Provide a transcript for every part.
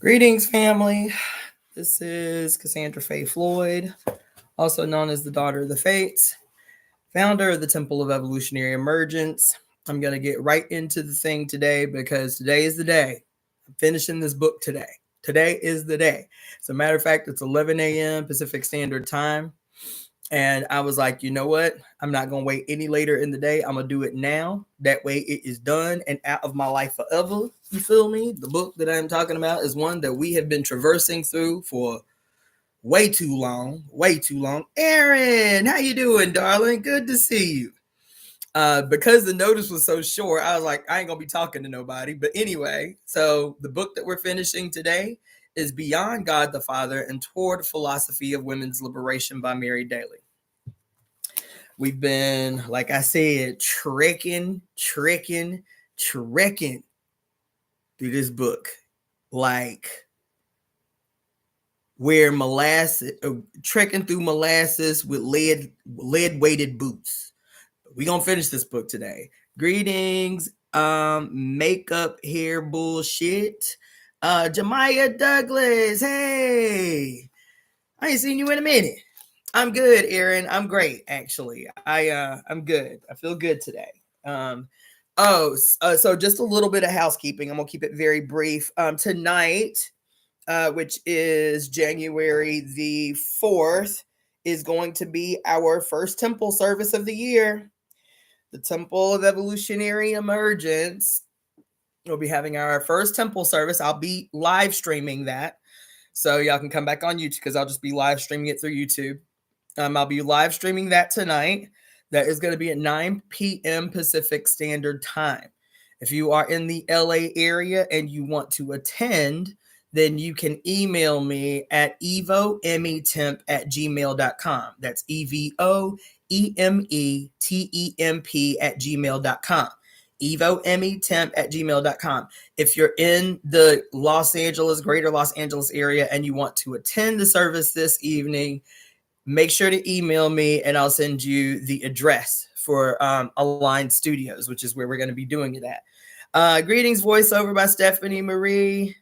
Greetings, family. This is Cassandra-Floyd, also known as the Daughter of the Fates, founder of the Temple of Evolutionary Emergence. I'm going to get right into the thing today because today is the day. I'm finishing this book today. Today is the day. As a matter of fact, it's 11 a.m. Pacific Standard Time. And I was like, you know what? I'm not going to wait any later in the day. I'm going to do it now. That way it is done and out of my life forever. You feel me? The book that I'm talking about is one that we have been traversing through for way too long. Aaron, how you doing, darling? Good to see you. Because the notice was so short, I was like, I ain't going to be talking to nobody. But anyway, so the book that we're finishing today is Beyond God the Father and Toward Philosophy of Women's Liberation by Mary Daly. We've been, like I said, trekking through this book. Like we're trekking through molasses with lead-weighted boots. We're going to finish this book today. Greetings, makeup hair bullshit. Jemiah Douglas, hey, I ain't seen you in a minute. I'm good, Aaron. I'm great, actually. I'm good. I feel good today. So just a little bit of housekeeping. I'm gonna keep it very brief. Tonight, which is January the 4th, is going to be our first temple service of the year. The Temple of Evolutionary Emergence. We'll be having our first temple service. I'll be live streaming that. So y'all can come back on YouTube because I'll just be live streaming it through YouTube. I'll be live streaming that tonight. That is going to be at 9 p.m. Pacific Standard Time. If you are in the LA area and you want to attend, then you can email me at EvoEmeTemp@gmail.com. That's EvoEmeTemp@gmail.com. EvoEmeTemp@gmail.com. If you're in the greater Los Angeles area and you want to attend the service this evening, make sure to email me and I'll send you the address for Aligned Studios, which is where we're going to be doing it at. Greetings, voiceover by Stephanie Marie.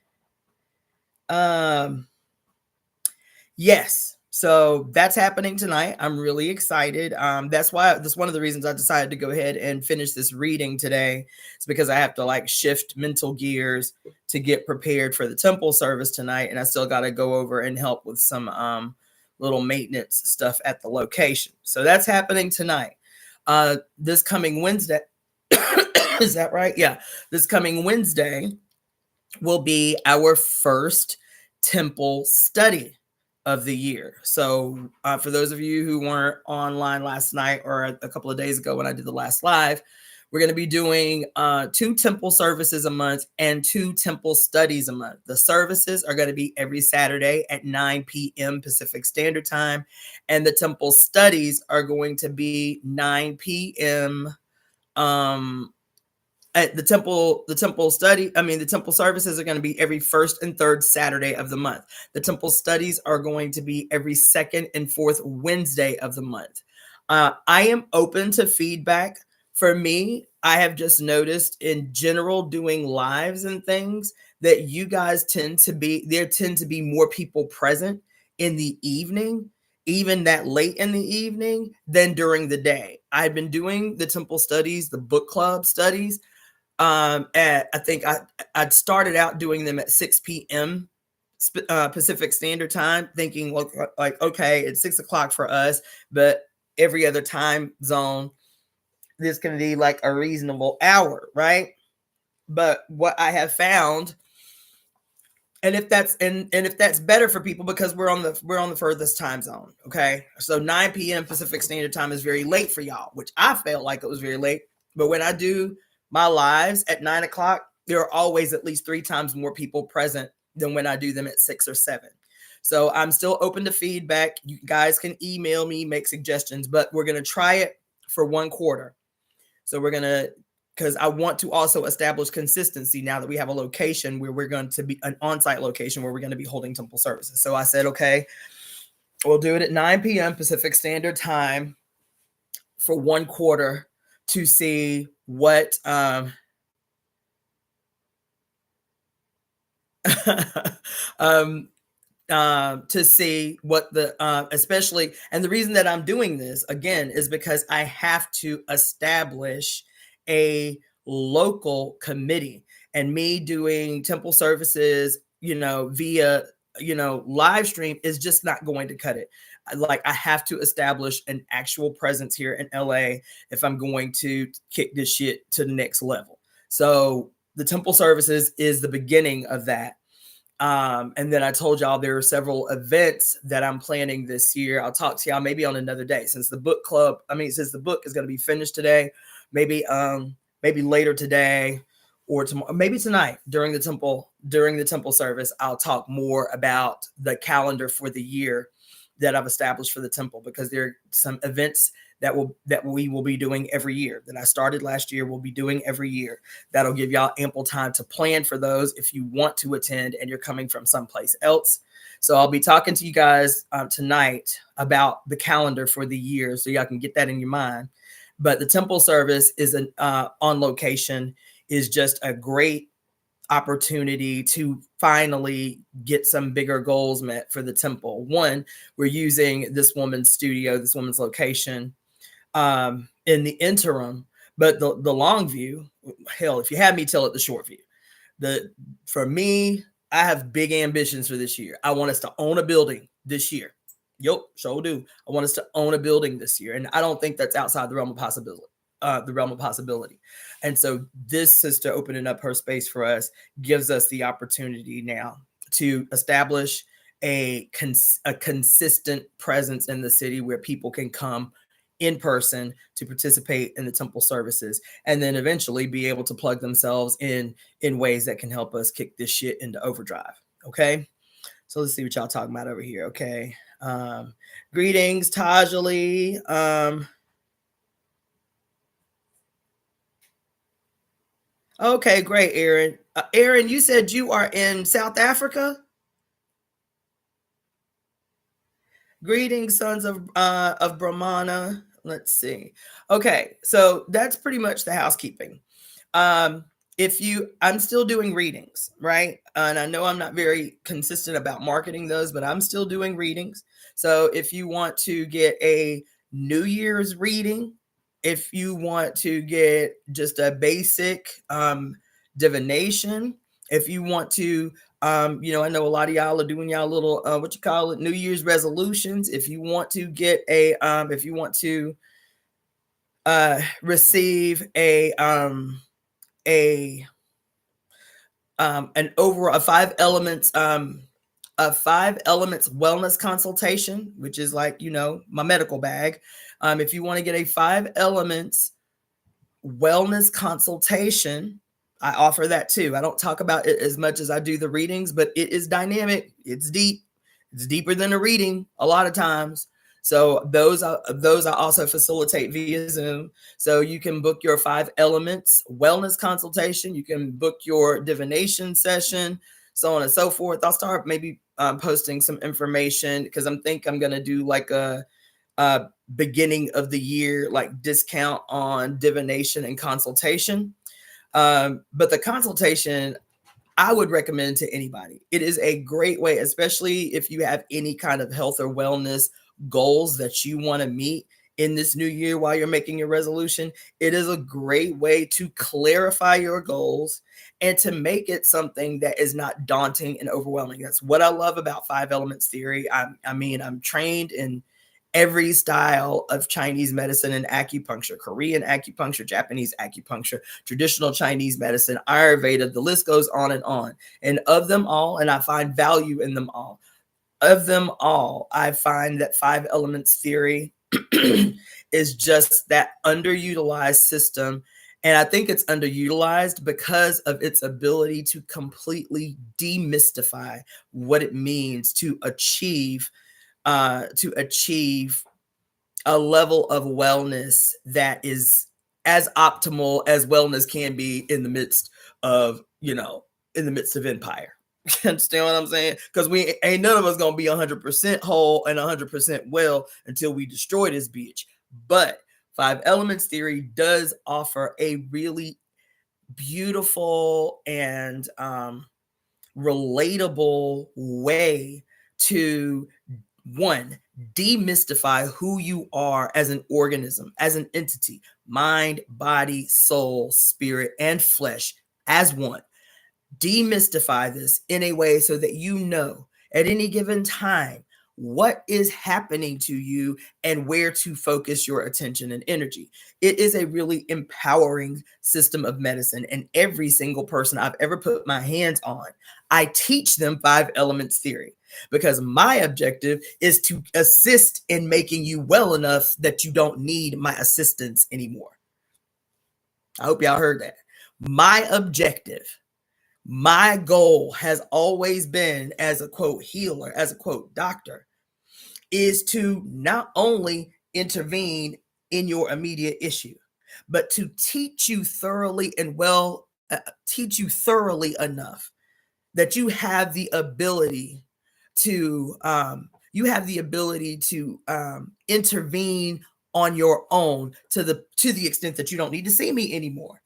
Yes. So that's happening tonight. I'm really excited. That's one of the reasons I decided to go ahead and finish this reading today. It's because I have to shift mental gears to get prepared for the temple service tonight. And I still got to go over and help with some little maintenance stuff at the location. So that's happening tonight. This coming Wednesday, is that right? Yeah. This coming Wednesday will be our first temple study of the year. So for those of you who weren't online last night or a couple of days ago when I did the last live, we're going to be doing 2 temple services a month and 2 temple studies a month. The services are going to be every Saturday at 9 p.m. Pacific Standard Time. And the temple studies are going to be 9 p.m. At the temple services are going to be every first and third Saturday of the month. The temple studies are going to be every second and fourth Wednesday of the month. I am open to feedback. For me, I have just noticed in general doing lives and things that you guys tend to be more people present in the evening, even that late in the evening, than during the day. I've been doing the temple studies, the book club studies. I think I'd started out doing them at 6 p.m. Pacific Standard Time, thinking like, okay, it's 6 o'clock for us, but every other time zone, this can be like a reasonable hour, right? But what I have found, and if that's better for people, because we're on the furthest time zone, okay? So 9 p.m. Pacific Standard Time is very late for y'all, which I felt like it was very late. But when I do my lives at 9 o'clock, there are always at least 3 times more people present than when I do them at 6 or 7. So I'm still open to feedback. You guys can email me, make suggestions, but we're going to try it for 1 quarter. So because I want to also establish consistency now that we have a location where we're going to be an on-site location where we're going to be holding temple services. So I said, okay, we'll do it at 9 p.m. Pacific Standard Time for 1 quarter to see what um, to see what the especially, and the reason that I'm doing this again is because I have to establish a local committee, and me doing temple services, via, live stream is just not going to cut it. Like, I have to establish an actual presence here in LA if I'm going to kick this shit to the next level. So the temple services is the beginning of that. And then I told y'all there are several events that I'm planning this year. I'll talk to y'all maybe on another day, since the book club, since the book is going to be finished today, maybe later today or tomorrow, maybe tonight during the temple service, I'll talk more about the calendar for the year that I've established for the temple, because there are some events that we will be doing every year, that I started last year, we'll be doing every year. That'll give y'all ample time to plan for those if you want to attend and you're coming from someplace else. So I'll be talking to you guys tonight about the calendar for the year, so y'all can get that in your mind. But the temple service is on location, is just a great opportunity to finally get some bigger goals met for the temple. One, we're using this woman's studio, this woman's location, in the interim. But the long view, hell, if you had me, tell it the short view. For me, I have big ambitions for this year. I want us to own a building this year. Yep, sure do. I want us to own a building this year, and I don't think that's outside the realm of possibility. And so this sister opening up her space for us gives us the opportunity now to establish a consistent presence in the city where people can come in person to participate in the temple services, and then eventually be able to plug themselves in ways that can help us kick this shit into overdrive. Okay, so let's see what y'all talking about over here. Okay, greetings, Tajali. Okay, great, Aaron. Aaron, you said you are in South Africa. Greetings, sons of Brahmana. Let's see. Okay, so that's pretty much the housekeeping. I'm still doing readings, right? And I know I'm not very consistent about marketing those, but I'm still doing readings. So if you want to get a New Year's reading, if you want to get just a basic divination, if you want to, I know a lot of y'all are doing y'all little, New Year's resolutions. If you want to get if you want to receive an overall 5 elements, a 5 elements wellness consultation, which is like, my medical bag. If you want to get a 5 elements wellness consultation, I offer that too. I don't talk about it as much as I do the readings, but it is dynamic. It's deep. It's deeper than a reading a lot of times. So those I also facilitate via Zoom. So you can book your 5 elements wellness consultation. You can book your divination session, so on and so forth. I'll start maybe posting some information, because I'm going to do like a beginning of the year like discount on divination and consultation. But the consultation, I would recommend to anybody. It is a great way, especially if you have any kind of health or wellness goals that you want to meet in this new year while you're making your resolution. It is a great way to clarify your goals and to make it something that is not daunting and overwhelming. That's what I love about 5 elements theory. I'm trained in every style of Chinese medicine and acupuncture, Korean acupuncture, Japanese acupuncture, traditional Chinese medicine, Ayurveda, the list goes on and on. And of them all, and I find value in them all, of them all, I find that 5 elements theory is just that underutilized system. And I think it's underutilized because of its ability to completely demystify what it means to achieve a level of wellness that is as optimal as wellness can be in the midst of empire. You understand what I'm saying? Because we ain't none of us gonna be 100% whole and 100% well until we destroy this bitch. But 5 elements theory does offer a really beautiful and relatable way to, one, demystify who you are as an organism, as an entity, mind, body, soul, spirit, and flesh as one. Demystify this in a way so that you know at any given time what is happening to you and where to focus your attention and energy. It is a really empowering system of medicine. And every single person I've ever put my hands on, I teach them 5 elements theory, because my objective is to assist in making you well enough that you don't need my assistance anymore. I hope y'all heard that. My objective, my goal has always been, as a quote healer, as a quote doctor, is to not only intervene in your immediate issue, but to teach you thoroughly and teach you thoroughly enough that you have the ability to intervene on your own to the extent that you don't need to see me anymore.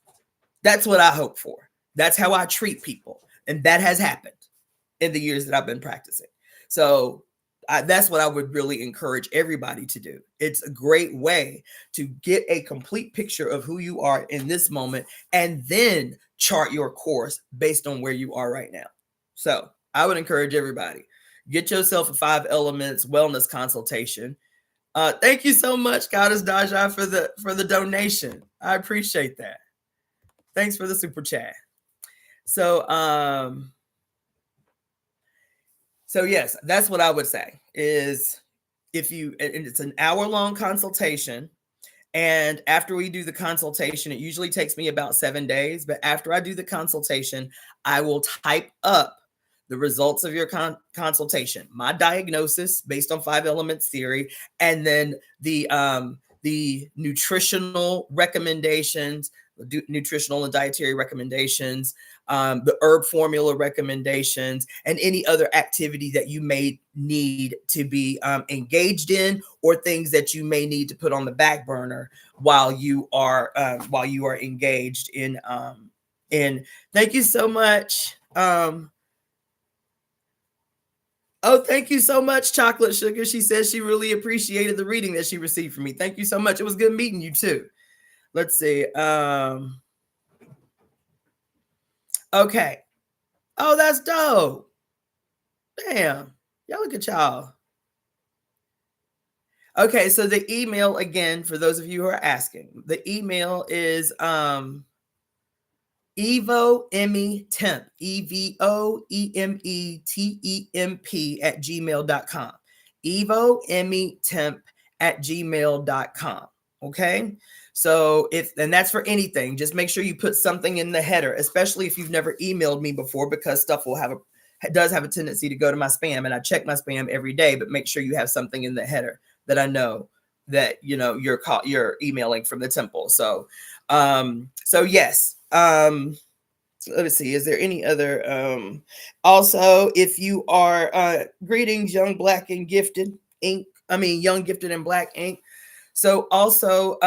That's what I hope for. That's how I treat people. And that has happened in the years that I've been practicing. So that's what I would really encourage everybody to do. It's a great way to get a complete picture of who you are in this moment and then chart your course based on where you are right now. So I would encourage everybody, get yourself a 5 elements wellness consultation. Thank you so much, Goddess Daja, for the donation. I appreciate that. Thanks for the super chat. So yes, that's what I would say is, and it's an hour-long consultation. And after we do the consultation, it usually takes me about 7 days. But after I do the consultation, I will type up the results of your consultation, my diagnosis based on 5 elements theory, and then the nutritional recommendations, nutritional and dietary recommendations, the herb formula recommendations, and any other activity that you may need to be engaged in, or things that you may need to put on the back burner while you are engaged in. Thank you so much. Oh, thank you so much, Chocolate Sugar. She says she really appreciated the reading that she received from me. Thank you so much. It was good meeting you too. Let's see. Okay. Oh, that's dope. Damn. Y'all look at y'all. Okay, so the email, again, for those of you who are asking, the email is EvoEmeTemp, EvoEmeTemp @gmail.com. EvoEmeTemp @gmail.com. Okay. So and that's for anything. Just make sure you put something in the header, especially if you've never emailed me before, because stuff does have a tendency to go to my spam, and I check my spam every day, but make sure you have something in the header that I know that, you're emailing from the temple. So yes. Let's see, is there any other also, if you are greetings, young black and gifted young gifted and black ink. So also,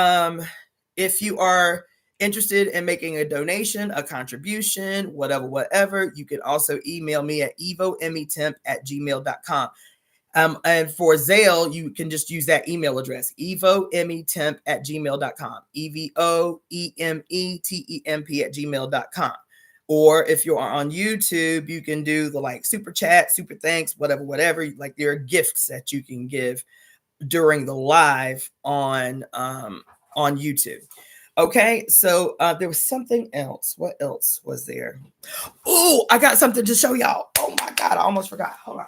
if you are interested in making a donation, a contribution, whatever, you can also email me at EvoEmeTemp @gmail.com. And for Zelle, you can just use that email address, EvoEmeTemp @gmail.com, EvoEmeTemp @gmail.com. Or if you are on YouTube, you can do the super chat, super thanks, whatever. Like, there are gifts that you can give during the live on YouTube. Okay, so there was something else. What else was there? Oh, I got something to show y'all. Oh my God, I almost forgot. Hold on.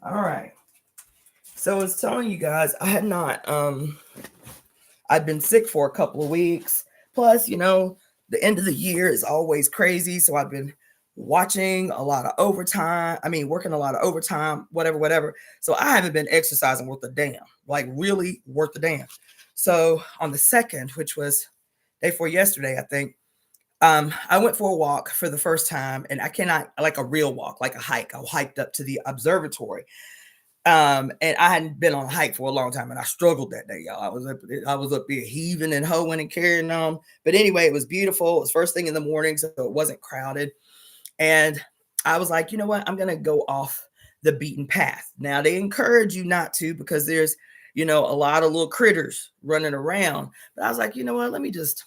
All right. So I was telling you guys, I had not, I'd been sick for a couple of weeks. Plus, the end of the year is always crazy. So I've been watching a lot of overtime. I mean, working a lot of overtime, whatever, whatever. So I haven't been exercising worth a damn, like really worth a damn. So on the 2nd, which was day before yesterday, I think, I went for a walk for the first time, and I cannot, like a real walk, like a hike. I hiked up to the observatory. And I hadn't been on a hike for a long time, and I struggled that day, y'all. I was up there heaving and hoeing and carrying on. But anyway, it was beautiful. It was first thing in the morning, so it wasn't crowded. And I was like, you know what? I'm gonna go off the beaten path. Now they encourage you not to, because there's a lot of little critters running around. But I was like, you know what? Let me just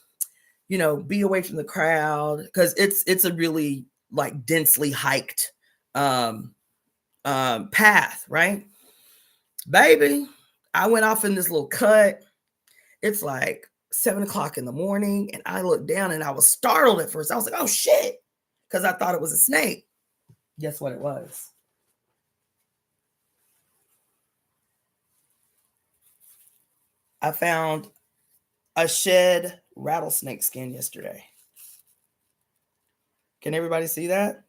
be away from the crowd, because it's a really like densely hiked path, right? Baby, I went off in this little cut. It's like 7 o'clock in the morning, and I looked down and I was startled at first. I was like, oh shit, because I thought it was a snake. Guess what it was? I found a shed rattlesnake skin yesterday. Can everybody see that?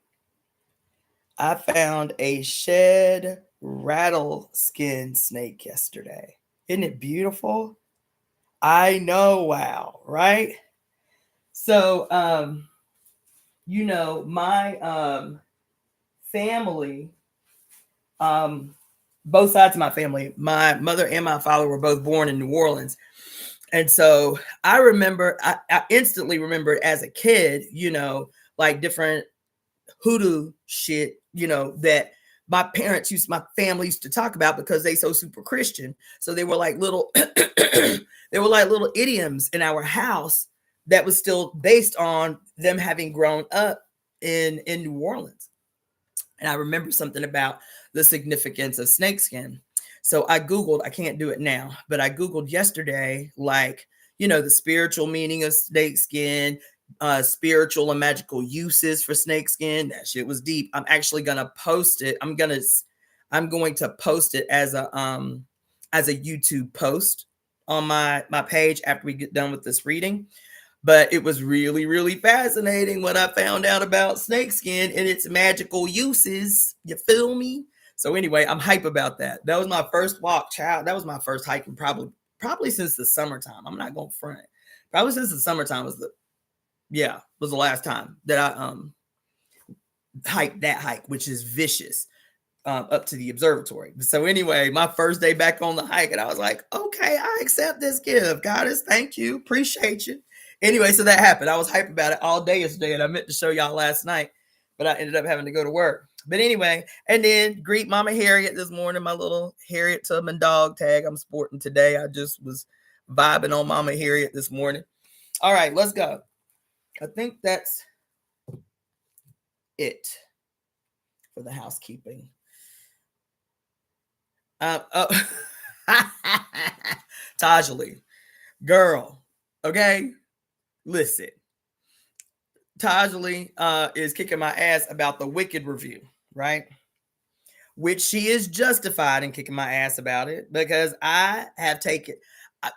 I found a shed rattle skin snake yesterday. Isn't it beautiful? I know, wow, right? So, my family, both sides of my family, my mother and my father were both born in New Orleans. And so I remember, I instantly remembered as a kid, like different hoodoo shit, that my family used to talk about, because they so super Christian. So they were like little, they were like little idioms in our house that was still based on them having grown up in New Orleans. And I remember something about the significance of snakeskin. So I Googled, I can't do it now, but I Googled yesterday, like, the spiritual meaning of snakeskin, spiritual and magical uses for snakeskin. That shit was deep. I'm actually gonna post it. I'm going to post it as a YouTube post on my page after we get done with this reading. But it was really, really fascinating what I found out about snakeskin and its magical uses. You feel me? So anyway, I'm hype about that. That was my first walk, child. That was my first hiking, probably since the summertime. I'm not gonna front. Probably since the summertime was the last time that I hiked that hike, which is vicious, up to the observatory. So anyway, my first day back on the hike, and I was like, okay, I accept this gift. Goddess, thank you. Appreciate you. Anyway, so that happened. I was hype about it all day yesterday, and I meant to show y'all last night, but I ended up having to go to work. But anyway, and then greet Mama Harriet this morning, my little Harriet Tubman dog tag I'm sporting today. I just was vibing on Mama Harriet this morning. All right, let's go. I think that's it for the housekeeping. Tajali, girl, okay, listen. Tajali is kicking my ass about the Wicked review, right? Which she is justified in kicking my ass about it, because I have taken,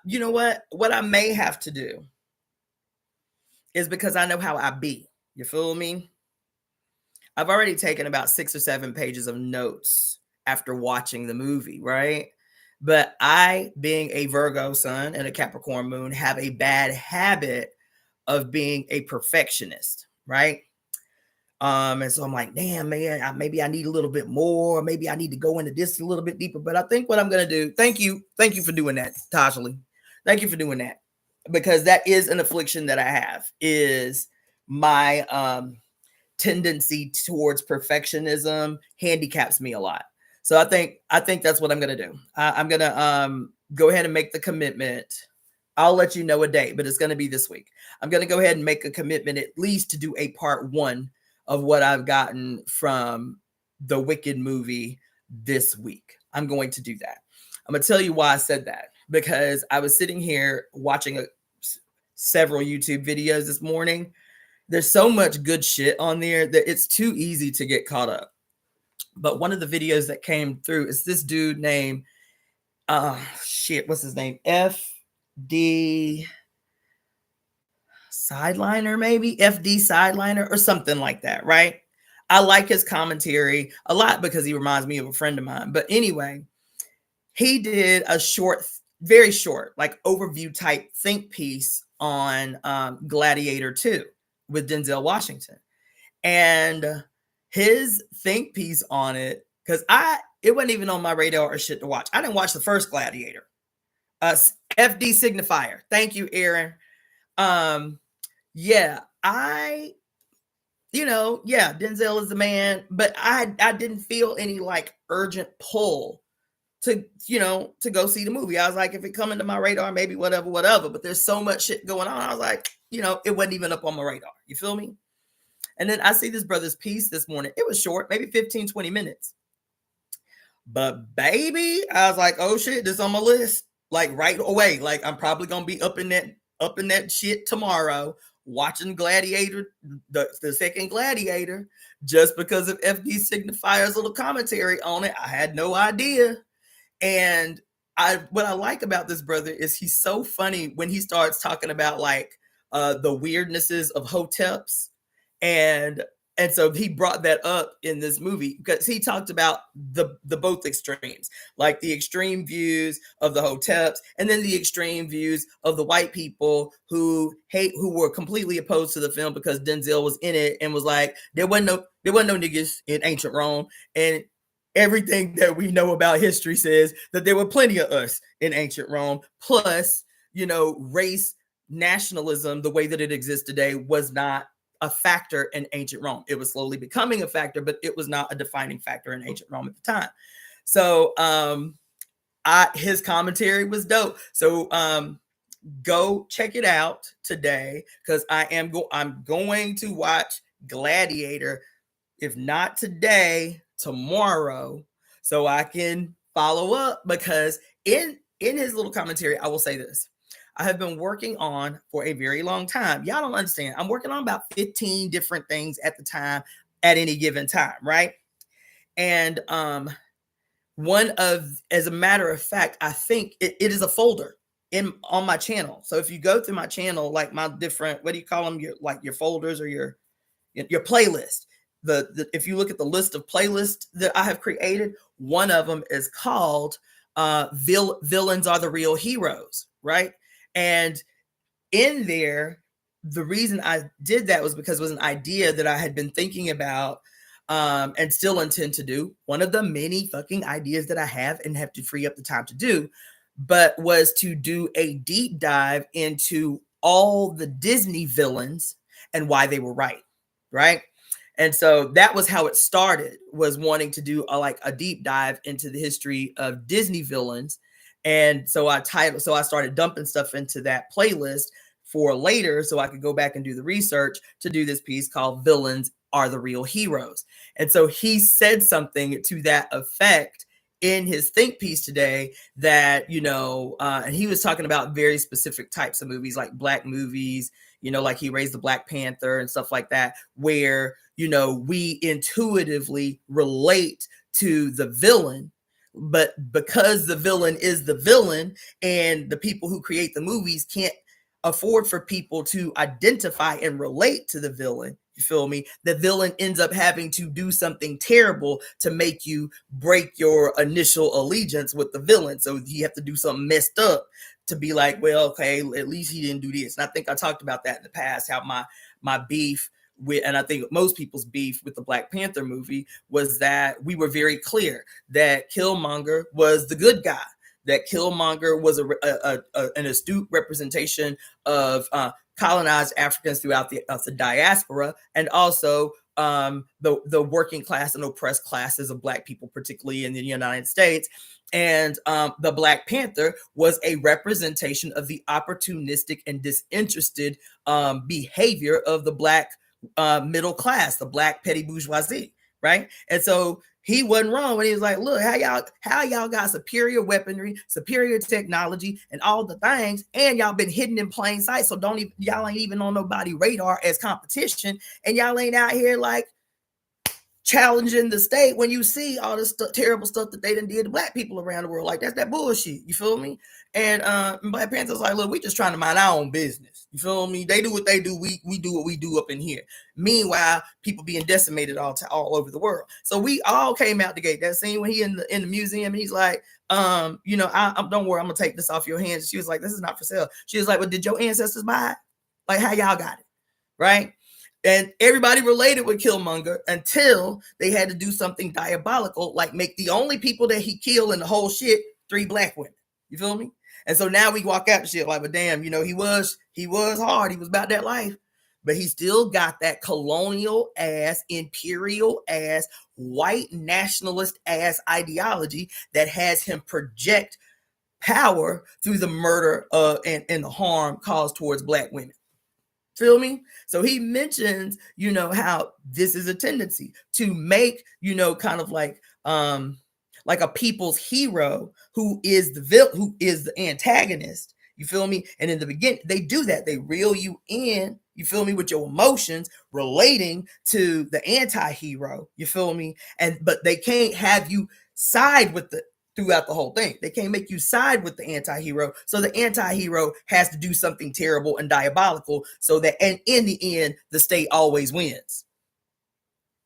you know what I may have to do is, because I know how I be. You feel me? I've already taken about 6 or 7 pages of notes after watching the movie, right? But I, being a Virgo sun and a Capricorn moon, have a bad habit of being a perfectionist, right? And so I'm like, damn, man, maybe I need a little bit more. Maybe I need to go into this a little bit deeper. But I think what I'm going to do, thank you for doing that, Tajali. Thank you for doing that, because that is an affliction that I have, is my tendency towards perfectionism handicaps me a lot. So I think that's what I'm going to do. I'm going to go ahead and make the commitment. I'll let you know a date, but it's going to be this week. I'm going to go ahead and make a commitment, at least, to do a part 1 of what I've gotten from the Wicked movie this week. I'm going to do that. I'm going to tell you why I said that, because I was sitting here watching several YouTube videos this morning. There's so much good shit on there that it's too easy to get caught up. But one of the videos that came through is this dude named what's his name? FD Sideliner, maybe FD Sideliner or something like that, right? I like his commentary a lot because he reminds me of a friend of mine. But anyway, he did a short, very short, like overview type think piece on Gladiator 2 with Denzel Washington. And his think piece on it, because it wasn't even on my radar or shit to watch. I didn't watch the first Gladiator. FD Signifier. Thank you, Aaron. Yeah, Denzel is the man, but I didn't feel any like urgent pull to go see the movie. I was like, if it come into my radar, maybe whatever. But there's so much shit going on. I was like, it wasn't even up on my radar. You feel me? And then I see this brother's piece this morning. It was short, maybe 15, 20 minutes. But baby, I was like, oh shit, this on my list. Like right away. Like I'm probably gonna be up in that shit tomorrow, watching Gladiator, the second Gladiator, just because of FD Signifier's little commentary on it. I had no idea. And what I like about this brother is he's so funny when he starts talking about like the weirdnesses of hoteps. And so he brought that up in this movie because he talked about the both extremes, like the extreme views of the hoteps and then the extreme views of the white people who were completely opposed to the film because Denzel was in it and was like, there wasn't no niggas in ancient Rome. And everything that we know about history says that there were plenty of us in ancient Rome. Plus, race nationalism, the way that it exists today, was not a factor in ancient Rome. It was slowly becoming a factor, but it was not a defining factor in ancient Rome at the time. So his commentary was dope. So go check it out today because I'm going to watch Gladiator, if not today, tomorrow, so I can follow up. Because in his little commentary, I will say this. I have been working on for a very long time. Y'all don't understand. I'm working on about 15 different things at the time, at any given time, right? And as a matter of fact, I think it is a folder on my channel. So if you go through my channel, like my different, what do you call them? Your folders or your playlist. If you look at the list of playlists that I have created, one of them is called Villains Are the Real Heroes, right? And in there, the reason I did that was because it was an idea that I had been thinking about and still intend to do. One of the many fucking ideas that I have and have to free up the time to do, but was to do a deep dive into all the Disney villains and why they were right? And so that was how it started, was wanting to do a deep dive into the history of Disney villains. And so I started dumping stuff into that playlist for later so I could go back and do the research to do this piece called Villains Are the Real Heroes. And so he said something to that effect in his think piece today that, and he was talking about very specific types of movies, like black movies, like he raised the Black Panther and stuff like that, where, we intuitively relate to the villain. But because the villain is the villain and the people who create the movies can't afford for people to identify and relate to the villain, you feel me? The villain ends up having to do something terrible to make you break your initial allegiance with the villain. So you have to do something messed up to be like, well, okay, at least he didn't do this. And I think I talked about that in the past, how my beef with, and I think most people's beef with the Black Panther movie was that we were very clear that Killmonger was the good guy, that Killmonger was an astute representation of colonized Africans throughout the diaspora, and also the working class and oppressed classes of Black people, particularly in the United States. And the Black Panther was a representation of the opportunistic and disinterested behavior of the Black middle class, the Black petty bourgeoisie, right? And so he wasn't wrong when he was like, look, how y'all got superior weaponry, superior technology, and all the things, and y'all been hidden in plain sight. So y'all ain't even on nobody radar as competition, and y'all ain't out here like challenging the state when you see all this terrible stuff that they done did to black people around the world. Like, that's that bullshit. You feel me? And Black Panther's like, look, we just trying to mind our own business. You feel me? They do what they do. We do what we do up in here. Meanwhile, people being decimated all over the world. So we all came out the gate. That scene when he in the museum, and he's like, you know, don't worry, I'm gonna take this off your hands. She was like, this is not for sale. She was like, well, did your ancestors buy it? Like, how y'all got it? Right? And everybody related with Killmonger until they had to do something diabolical, like make the only people that he killed in the whole shit 3 black women. You feel me? And so now we walk out the shit like, but damn, you know, he was hard. He was about that life, but he still got that colonial ass, imperial ass, white nationalist ass ideology that has him project power through the murder and the harm caused towards black women. Feel me? So he mentions, you know, how this is a tendency to make, you know, kind of like a people's hero who is the antagonist. You feel me? And in the beginning, they do that. They reel you in, you feel me, with your emotions relating to the anti-hero. You feel me? But they can't have you side with throughout the whole thing. They can't make you side with the anti-hero. So the anti-hero has to do something terrible and diabolical so that, and in the end, the state always wins.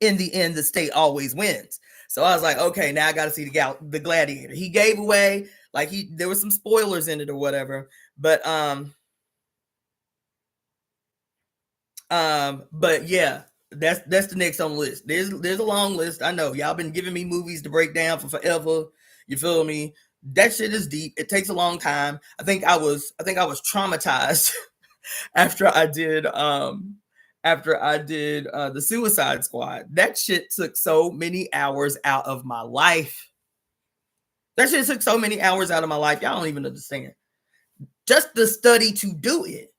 In the end, the state always wins. So I was like, okay, now I got to see the Gladiator. He gave away, like, there was some spoilers in it or whatever, but yeah, that's the next on the list. There's a long list. I know y'all been giving me movies to break down for forever. You feel me? That shit is deep. It takes a long time. I think I was traumatized after I did the Suicide Squad. That shit took so many hours out of my life. Y'all don't even understand. Just the study to do it.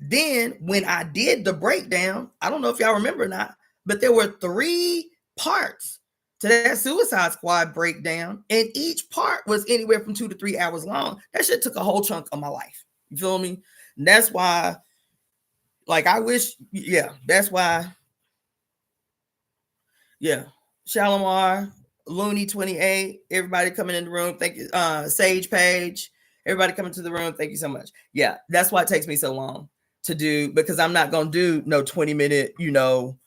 Then when I did the breakdown, I don't know if y'all remember or not, but there were 3 parts to that Suicide Squad breakdown, and each part was anywhere from 2 to 3 hours long. That shit took a whole chunk of my life. You feel me? And that's why, like, I wish, yeah, that's why, yeah, Shalimar, Looney 28, everybody coming in the room. Thank you. Sage Page, everybody coming to the room. Thank you so much. Yeah, that's why it takes me so long to do, because I'm not gonna do no 20-minute, you know,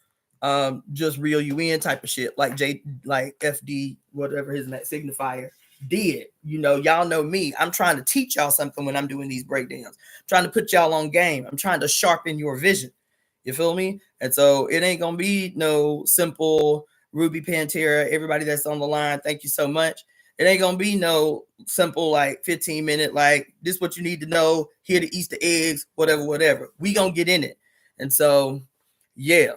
just reel you in type of shit like FD, whatever his signifier did. You know, y'all know me. I'm trying to teach y'all something when I'm doing these breakdowns. I'm trying to put y'all on game. I'm trying to sharpen your vision. You feel me? And so it ain't gonna be no simple Ruby Pantera. Everybody that's on the line, thank you so much. It ain't gonna be no simple like 15-minute, like, this what you need to know, here the Easter eggs, whatever. We gonna get in it. And so, yeah,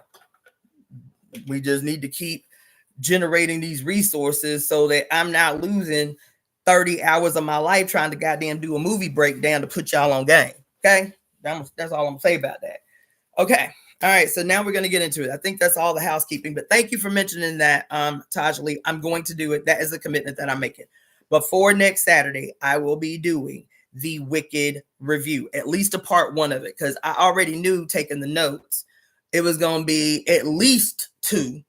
we just need to keep generating these resources so that I'm not losing 30 hours of my life trying to goddamn do a movie breakdown to put y'all on game. Okay? That's all I'm gonna say about that. Okay. All right. So now we're going to get into it. I think that's all the housekeeping, but thank you for mentioning that, Tajali. I'm going to do it. That is a commitment that I'm making. Before next Saturday, I will be doing the Wicked review, at least a part 1 of it, because I already knew, taking the notes, it was going to be at least 2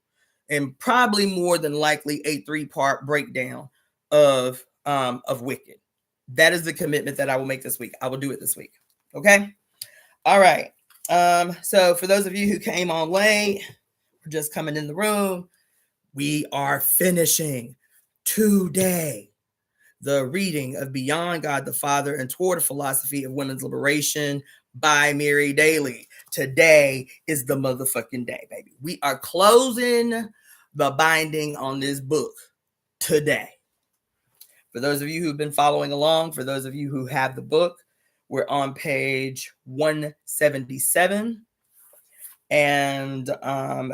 and probably more than likely a 3-part breakdown of Wicked. That is the commitment that I will make this week. I will do it this week. Okay. All right. So for those of you who came on late, or just coming in the room, we are finishing today the reading of Beyond God the Father and Toward a Philosophy of Women's Liberation by Mary Daly. Today is the motherfucking day, baby. We are closing the binding on this book today. For those of you who've been following along, for those of you who have the book, we're on page 177. And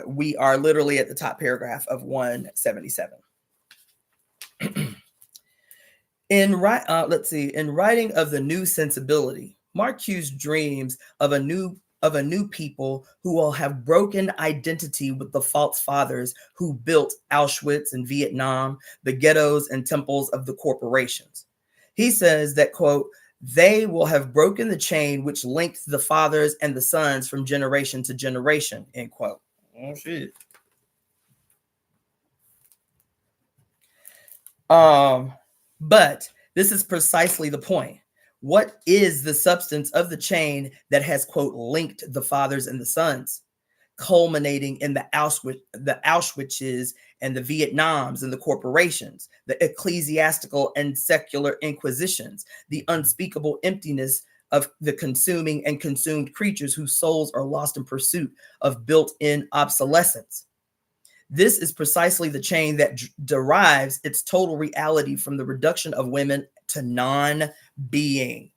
we are literally at the top paragraph of 177. In writing of the new sensibility, Marcuse dreams of a new people who will have broken identity with the false fathers who built Auschwitz and Vietnam, the ghettos and temples of the corporations. He says that, quote, they will have broken the chain which linked the fathers and the sons from generation to generation, end quote. Oh, shit. But this is precisely the point. What is the substance of the chain that has, quote, linked the fathers and the sons, culminating in the Auschwitzes and the Vietnams and the corporations, the ecclesiastical and secular inquisitions, the unspeakable emptiness of the consuming and consumed creatures whose souls are lost in pursuit of built-in obsolescence? This is precisely the chain that derives its total reality from the reduction of women to non-being.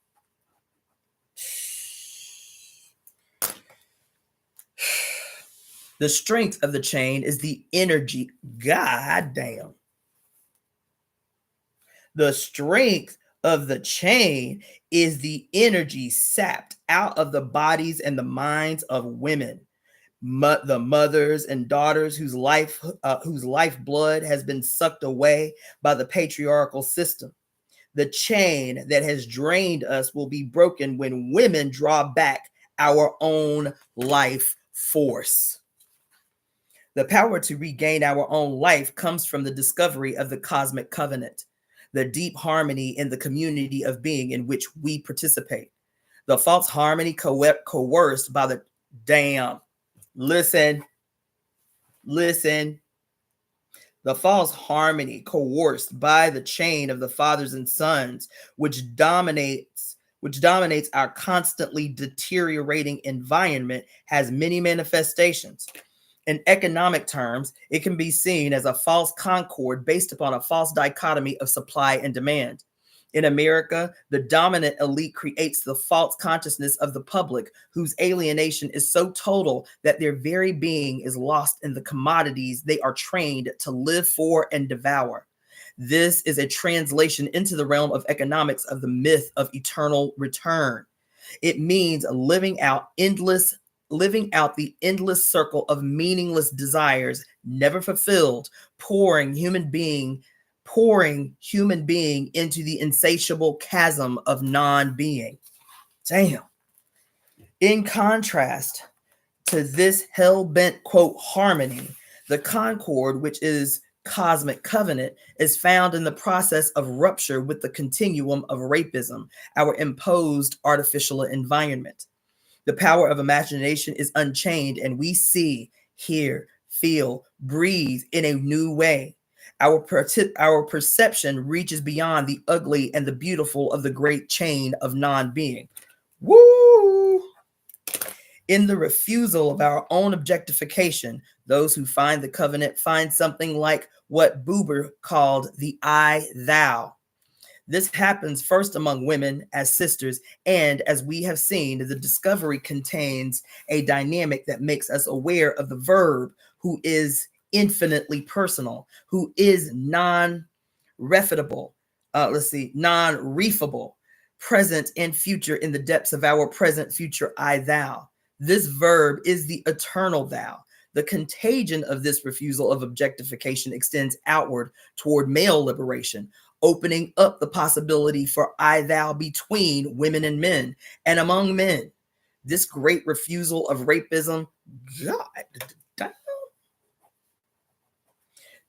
The strength of the chain is the energy. God damn. The strength of the chain is the energy sapped out of the bodies and the minds of women. The mothers and daughters whose lifeblood has been sucked away by the patriarchal system. The chain that has drained us will be broken when women draw back our own life force. The power to regain our own life comes from the discovery of the cosmic covenant, the deep harmony in the community of being in which we participate. The false harmony coerced by the damn. Listen. The false harmony coerced by the chain of the fathers and sons, which dominates our constantly deteriorating environment, has many manifestations. In economic terms, it can be seen as a false concord based upon a false dichotomy of supply and demand. In America, the dominant elite creates the false consciousness of the public, whose alienation is so total that their very being is lost in the commodities they are trained to live for and devour. This is a translation into the realm of economics of the myth of eternal return. It means living out the endless circle of meaningless desires never fulfilled, pouring human being into the insatiable chasm of non-being. Damn. In contrast to this hell-bent, quote, harmony, the concord, which is cosmic covenant, is found in the process of rupture with the continuum of rapism, our imposed artificial environment. The power of imagination is unchained, and we see, hear, feel, breathe in a new way. Our perception reaches beyond the ugly and the beautiful of the great chain of non-being. Woo! In the refusal of our own objectification, those who find the covenant find something like what Buber called the I-thou. This happens first among women as sisters, and as we have seen, the discovery contains a dynamic that makes us aware of the verb who is infinitely personal, who is non-refutable, non-reefable, present and future in the depths of our present future I-thou. This verb is the eternal thou. The contagion of this refusal of objectification extends outward toward male liberation, opening up the possibility for I-thou between women and men and among men. This great refusal of rapism, God damn.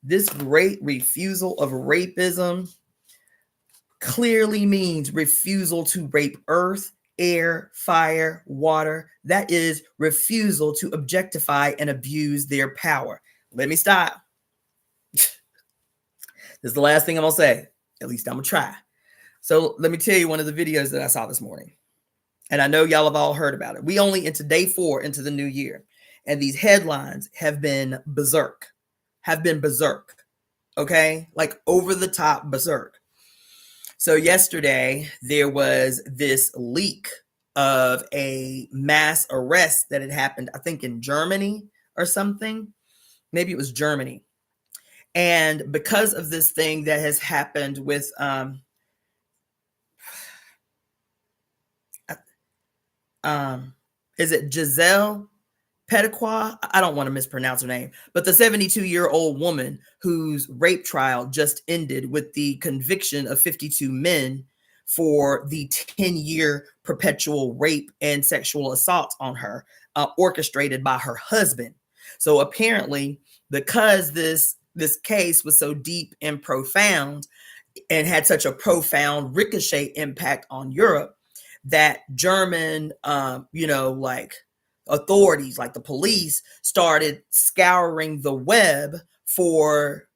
This great refusal of rapism clearly means refusal to rape earth, air, fire, water. That is refusal to objectify and abuse their power. Let me stop. This is the last thing I'm going to say. At least I'm going to try. So let me tell you one of the videos that I saw this morning. And I know y'all have all heard about it. We only into day 4 into the new year. And these headlines have been berserk. Okay? Like over the top berserk. So yesterday, there was this leak of a mass arrest that had happened, I think in Germany or something. Maybe it was Germany. And because of this thing that has happened with, is it Giselle Petitquois? I don't want to mispronounce her name, but the 72-year-old woman whose rape trial just ended with the conviction of 52 men for the 10-year perpetual rape and sexual assault on her, orchestrated by her husband. So apparently, because this this case was so deep and profound and had such a profound ricochet impact on Europe that German, like authorities, like the police, started scouring the web for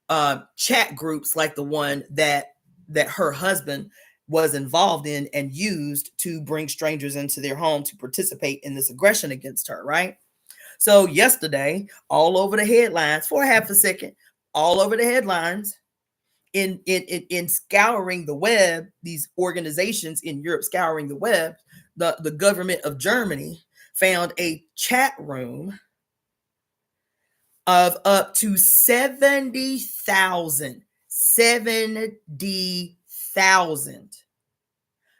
chat groups like the one that her husband was involved in and used to bring strangers into their home to participate in this aggression against her, right? So yesterday, all over the headlines for half a second, all over the headlines, in scouring the web, these organizations in Europe scouring the web, the government of Germany found a chat room of up to 70,000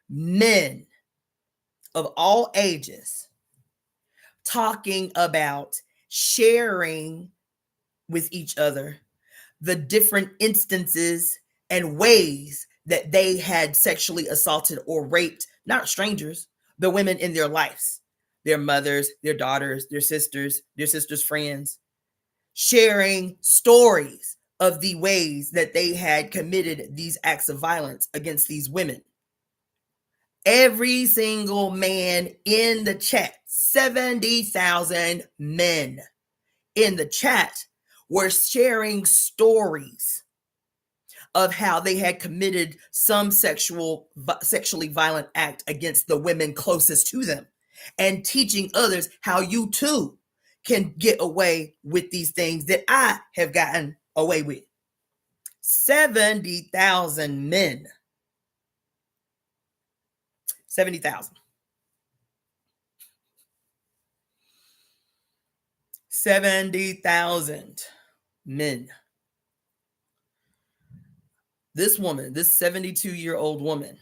men of all ages talking about sharing with each other the different instances and ways that they had sexually assaulted or raped, not strangers, the women in their lives, their mothers, their daughters, their sisters' friends, sharing stories of the ways that they had committed these acts of violence against these women. Every single man in the chat, 70,000 men in the chat, were sharing stories of how they had committed some sexually violent act against the women closest to them, and teaching others how you too can get away with these things that I have gotten away with. 70,000 men. 70,000. 70,000 men. This woman, this 72-year-old woman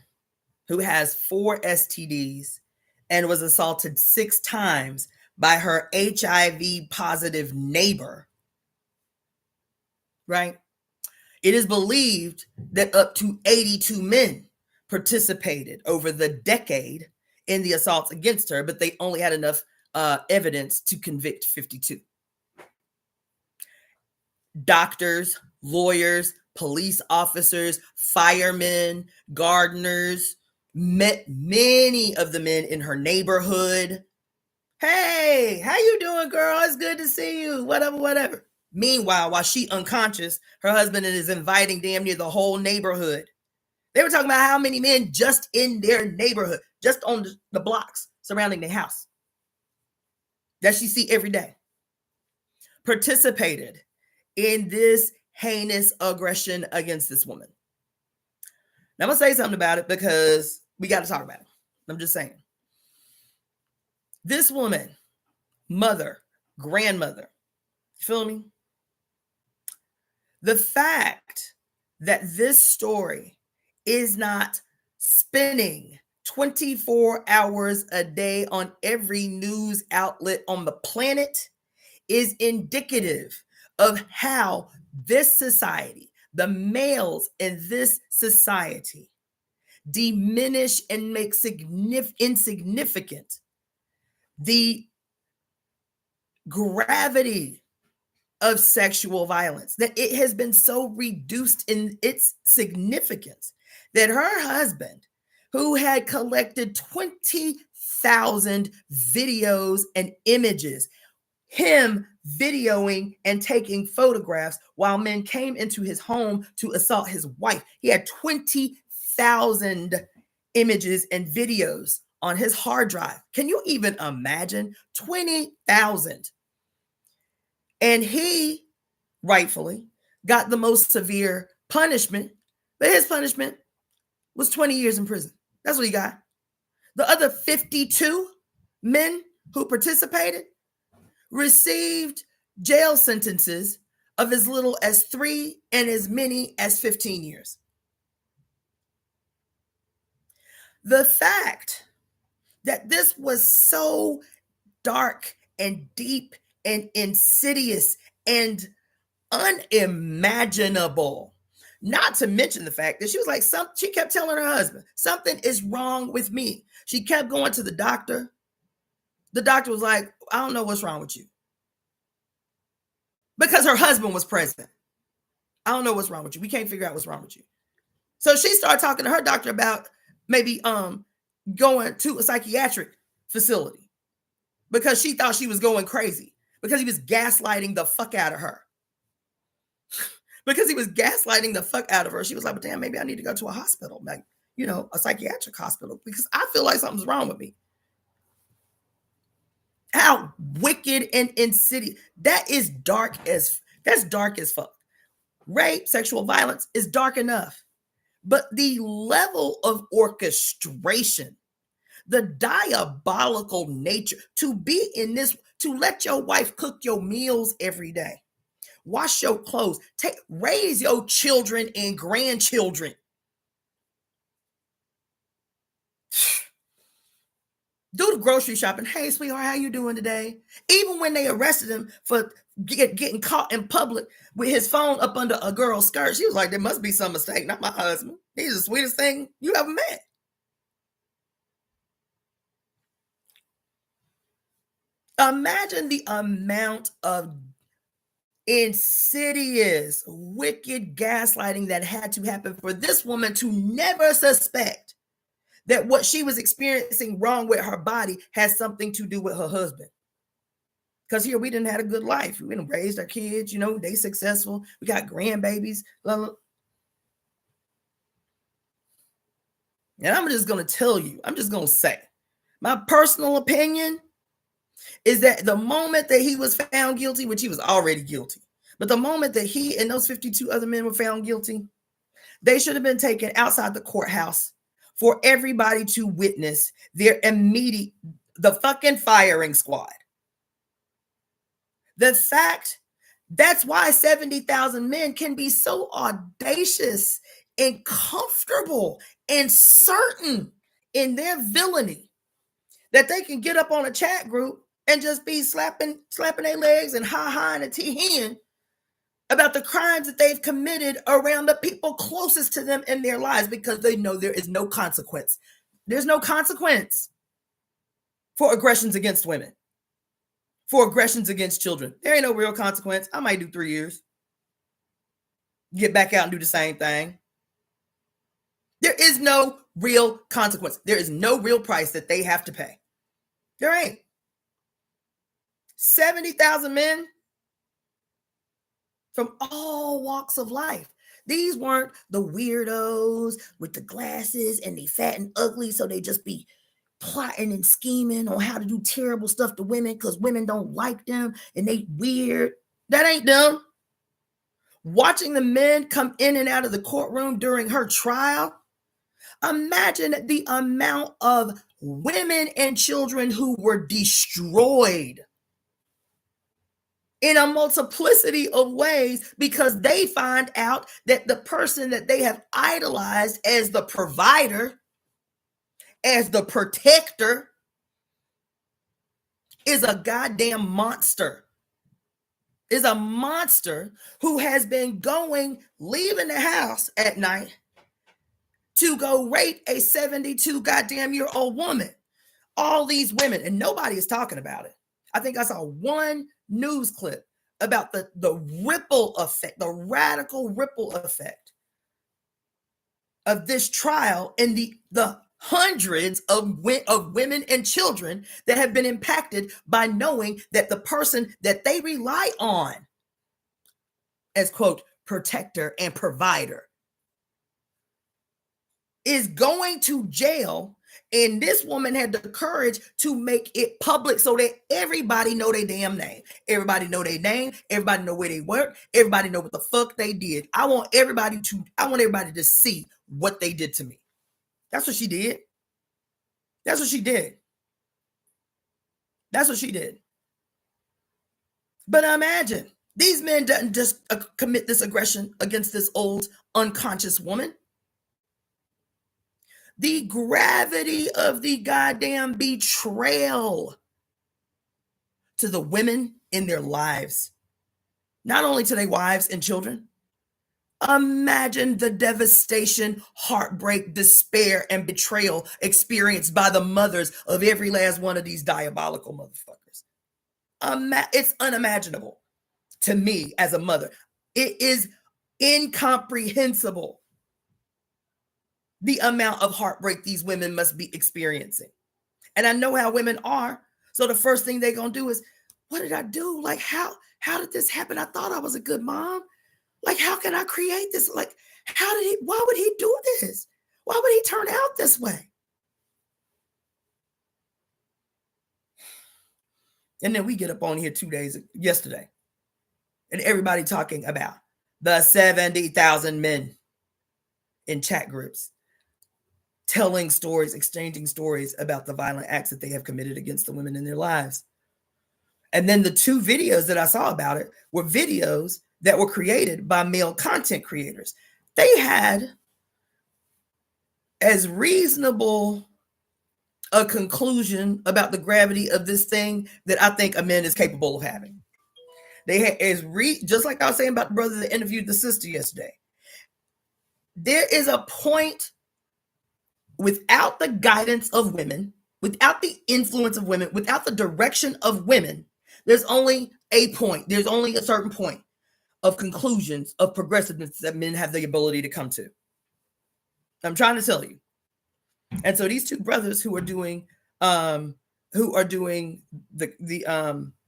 who has 4 STDs and was assaulted 6 times by her HIV positive neighbor, right? It is believed that up to 82 men participated over the decade in the assaults against her, but they only had enough evidence to convict 52. Doctors, lawyers, police officers, firemen, gardeners, met many of the men in her neighborhood. Hey, how you doing, girl? It's good to see you. Whatever. Meanwhile, while she unconscious, her husband is inviting damn near the whole neighborhood. They were talking about how many men just in their neighborhood, just on the blocks surrounding their house, that she see every day, participated in this heinous aggression against this woman. Now, I'm going to say something about it because we got to talk about it. I'm just saying. This woman, mother, grandmother, you feel me? The fact that this story is not spinning 24 hours a day on every news outlet on the planet is indicative of how this society, the males in this society, diminish and make insignificant the gravity of sexual violence, that it has been so reduced in its significance that her husband, who had collected 20,000 videos and images, him videoing and taking photographs while men came into his home to assault his wife. He had 20,000 images and videos on his hard drive. Can you even imagine? 20,000. And he rightfully got the most severe punishment, but his punishment was 20 years in prison. That's what he got. The other 52 men who participated received jail sentences of as little as 3 and as many as 15 years. The fact that this was so dark and deep and insidious and unimaginable, not to mention the fact that she was like, she kept telling her husband, something is wrong with me. She kept going to the doctor. The doctor was like, I don't know what's wrong with you. Because her husband was present. I don't know what's wrong with you. We can't figure out what's wrong with you. So she started talking to her doctor about maybe going to a psychiatric facility because she thought she was going crazy because he was gaslighting the fuck out of her. Because he was gaslighting the fuck out of her. She was like, but damn, maybe I need to go to a hospital, like, you know, a psychiatric hospital, because I feel like something's wrong with me. How wicked and insidious. That's dark as fuck. Rape, sexual violence is dark enough. But the level of orchestration, the diabolical nature, to be in this, to let your wife cook your meals every day, wash your clothes, raise your children and grandchildren. Do the grocery shopping. Hey, sweetheart, how you doing today? Even when they arrested him for getting caught in public with his phone up under a girl's skirt, she was like, there must be some mistake, not my husband. He's the sweetest thing you ever met. Imagine the amount of insidious, wicked gaslighting that had to happen for this woman to never suspect that what she was experiencing wrong with her body has something to do with her husband. Because here we didn't have a good life. We didn't raise our kids, you know, they successful. We got grandbabies. Blah, blah. And I'm just going to tell you, I'm just going to say, my personal opinion is that the moment that he was found guilty, which he was already guilty, but the moment that he and those 52 other men were found guilty, they should have been taken outside the courthouse for everybody to witness the fucking firing squad. The fact, that's why 70,000 men can be so audacious and comfortable and certain in their villainy that they can get up on a chat group and just be slapping their legs and ha-ha and tee-hen about the crimes that they've committed around the people closest to them in their lives, because they know there is no consequence. There's no consequence for aggressions against women, for aggressions against children. There ain't no real consequence. I might do 3 years. Get back out and do the same thing. There is no real consequence. There is no real price that they have to pay. There ain't. 70,000 men from all walks of life. These weren't the weirdos with the glasses and they fat and ugly, so they just be plotting and scheming on how to do terrible stuff to women because women don't like them and they weird. That ain't them. Watching the men come in and out of the courtroom during her trial, imagine the amount of women and children who were destroyed in a multiplicity of ways because they find out that the person that they have idolized as the provider, as the protector, is a goddamn monster. Is a monster who has been leaving the house at night to go rape a 72 goddamn year old woman. All these women, and nobody is talking about it. I think I saw one news clip about the ripple effect, the radical ripple effect of this trial and the hundreds of women and children that have been impacted by knowing that the person that they rely on as, quote, protector and provider is going to jail. And this woman had the courage to make it public so that everybody know their damn name. Everybody know their name. Everybody know where they work. Everybody know what the fuck they did. I want everybody to see what they did to me. That's what she did. That's what she did. That's what she did. But imagine, these men didn't just commit this aggression against this old unconscious woman. The gravity of the goddamn betrayal to the women in their lives, not only to their wives and children. Imagine the devastation, heartbreak, despair, and betrayal experienced by the mothers of every last one of these diabolical motherfuckers. It's unimaginable to me as a mother. It is Incomprehensible the amount of heartbreak these women must be experiencing. And I know how women are. So the first thing they're going to do is, what did I do? Like, how did this happen? I thought I was a good mom. Like, how can I create this? Like, why would he do this? Why would he turn out this way? And then we get up on here yesterday, and everybody talking about the 70,000 men in chat groups telling stories, exchanging stories about the violent acts that they have committed against the women in their lives. And then the 2 videos that I saw about it were videos that were created by male content creators. They had as reasonable a conclusion about the gravity of this thing that I think a man is capable of having. They had just like I was saying about the brother that interviewed the sister yesterday. There is a point without the guidance of women, without the influence of women, without the direction of women, there's only a point. There's only a certain point of conclusions of progressiveness that men have the ability to come to. I'm trying to tell you. And so these 2 brothers who are doing the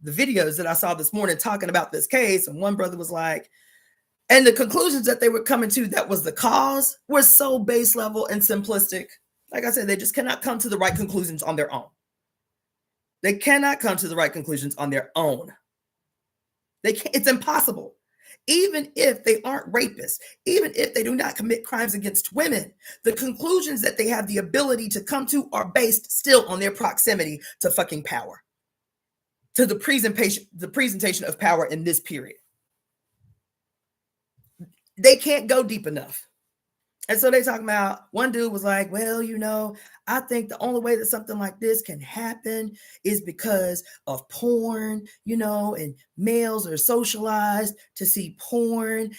videos that I saw this morning talking about this case, and one brother was like, and the conclusions that they were coming to that was the cause were so base level and simplistic. Like I said, they just cannot come to the right conclusions on their own. They cannot come to the right conclusions on their own. It's impossible. Even if they aren't rapists, even if they do not commit crimes against women, the conclusions that they have the ability to come to are based still on their proximity to fucking power, to the presentation of power in this period. They can't go deep enough. And so they talking about, one dude was like, well, I think the only way that something like this can happen is because of porn, and males are socialized to see porn,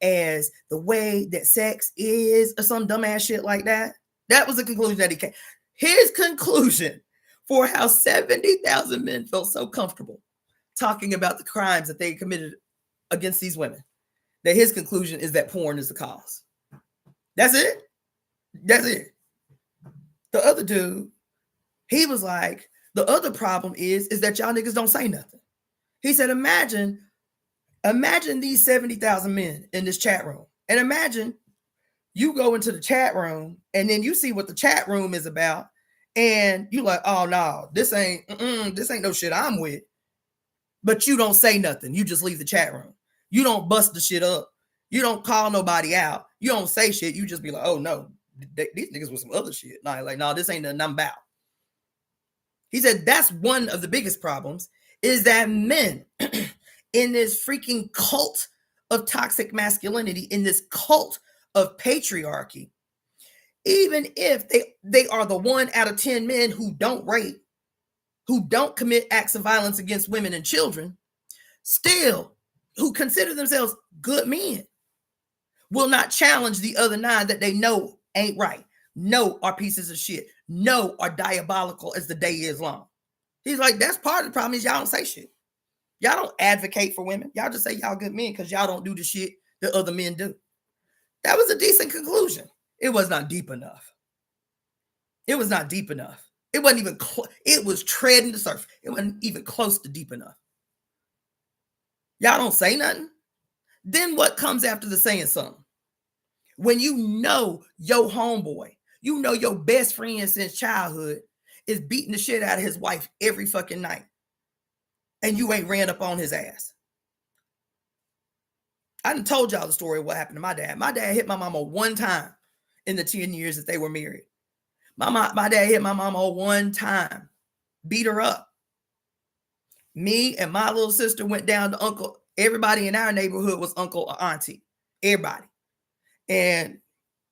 as the way that sex is, or some dumbass shit like that. That was the conclusion that he came. His conclusion for how 70,000 men felt so comfortable talking about the crimes that they committed against these women, that his conclusion is that porn is the cause. That's it. That's it. The other dude, he was like, the other problem is that y'all niggas don't say nothing. He said, imagine these 70,000 men in this chat room. And imagine you go into the chat room and then you see what the chat room is about. And you like, oh no, this ain't no shit I'm with. But you don't say nothing. You just leave the chat room. You don't bust the shit up. You don't call nobody out. You don't say shit. You just be like, oh no, these niggas with some other shit. Like, no, this ain't nothing I'm about. He said that's one of the biggest problems is that men in this freaking cult of toxic masculinity, in this cult of patriarchy, even if they are the 1 out of 10 men who don't rape, who don't commit acts of violence against women and children, still who consider themselves good men, will not challenge the other 9 that they know ain't right, know are pieces of shit, know are diabolical as the day is long. He's like, that's part of the problem is y'all don't say shit. Y'all don't advocate for women. Y'all just say y'all good men because y'all don't do the shit that other men do. That was a decent conclusion. It was not deep enough. It was not deep enough. It wasn't even it was treading the surface. It wasn't even close to deep enough. Y'all don't say nothing. Then what comes after the saying something? When you know your homeboy, you know your best friend since childhood is beating the shit out of his wife every fucking night, and you ain't ran up on his ass. I done told y'all the story of what happened to my dad. My dad hit my mama 1 time in the 10 years that they were married. My dad hit my mama 1 time, beat her up. Me and my little sister went down to uncle. Everybody in our neighborhood was uncle or auntie. Everybody. And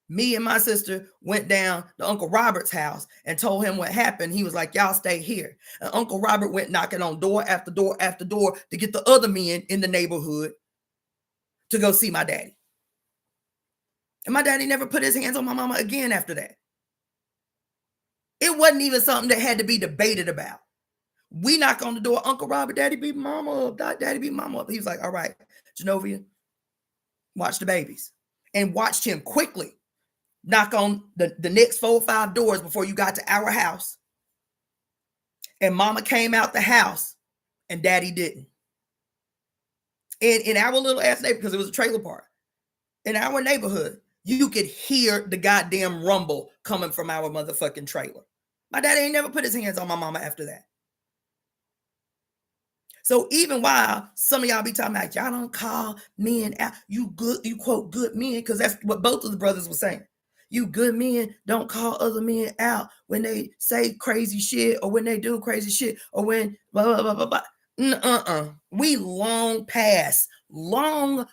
me and my sister went down to Uncle Robert's house and told him what happened. He was like, y'all stay here. And Uncle Robert went knocking on door after door after door to get the other men in the neighborhood to go see my daddy. And my daddy never put his hands on my mama again after that. It wasn't even something that had to be debated about. We knock on the door, Uncle Robert, daddy beat mama up, daddy beat mama up. He was like, all right, Genovia, Watch the babies. And watched him quickly knock on the next 4 or 5 doors before you got to our house. And mama came out the house and daddy didn't. And in our little ass neighborhood, because it was a trailer park, in our neighborhood, you could hear the goddamn rumble coming from our motherfucking trailer. My daddy ain't never put his hands on my mama after that. So even while some of y'all be talking about, y'all don't call men out, you quote good men, because that's what both of the brothers were saying. You good men don't call other men out when they say crazy shit or when they do crazy shit or when blah, blah, blah, blah, blah. We long past calling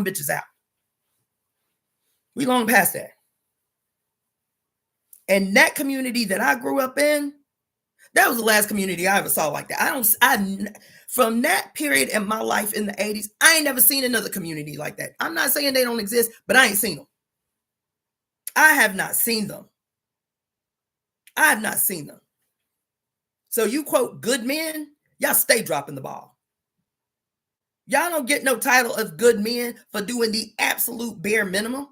bitches out. We long past that. And that community that I grew up in, that was the last community I ever saw like that. From that period in my life in the 80s, I ain't never seen another community like that. I'm not saying they don't exist, but I ain't seen them. I have not seen them. So you quote good men, y'all stay dropping the ball. Y'all don't get no title of good men for doing the absolute bare minimum.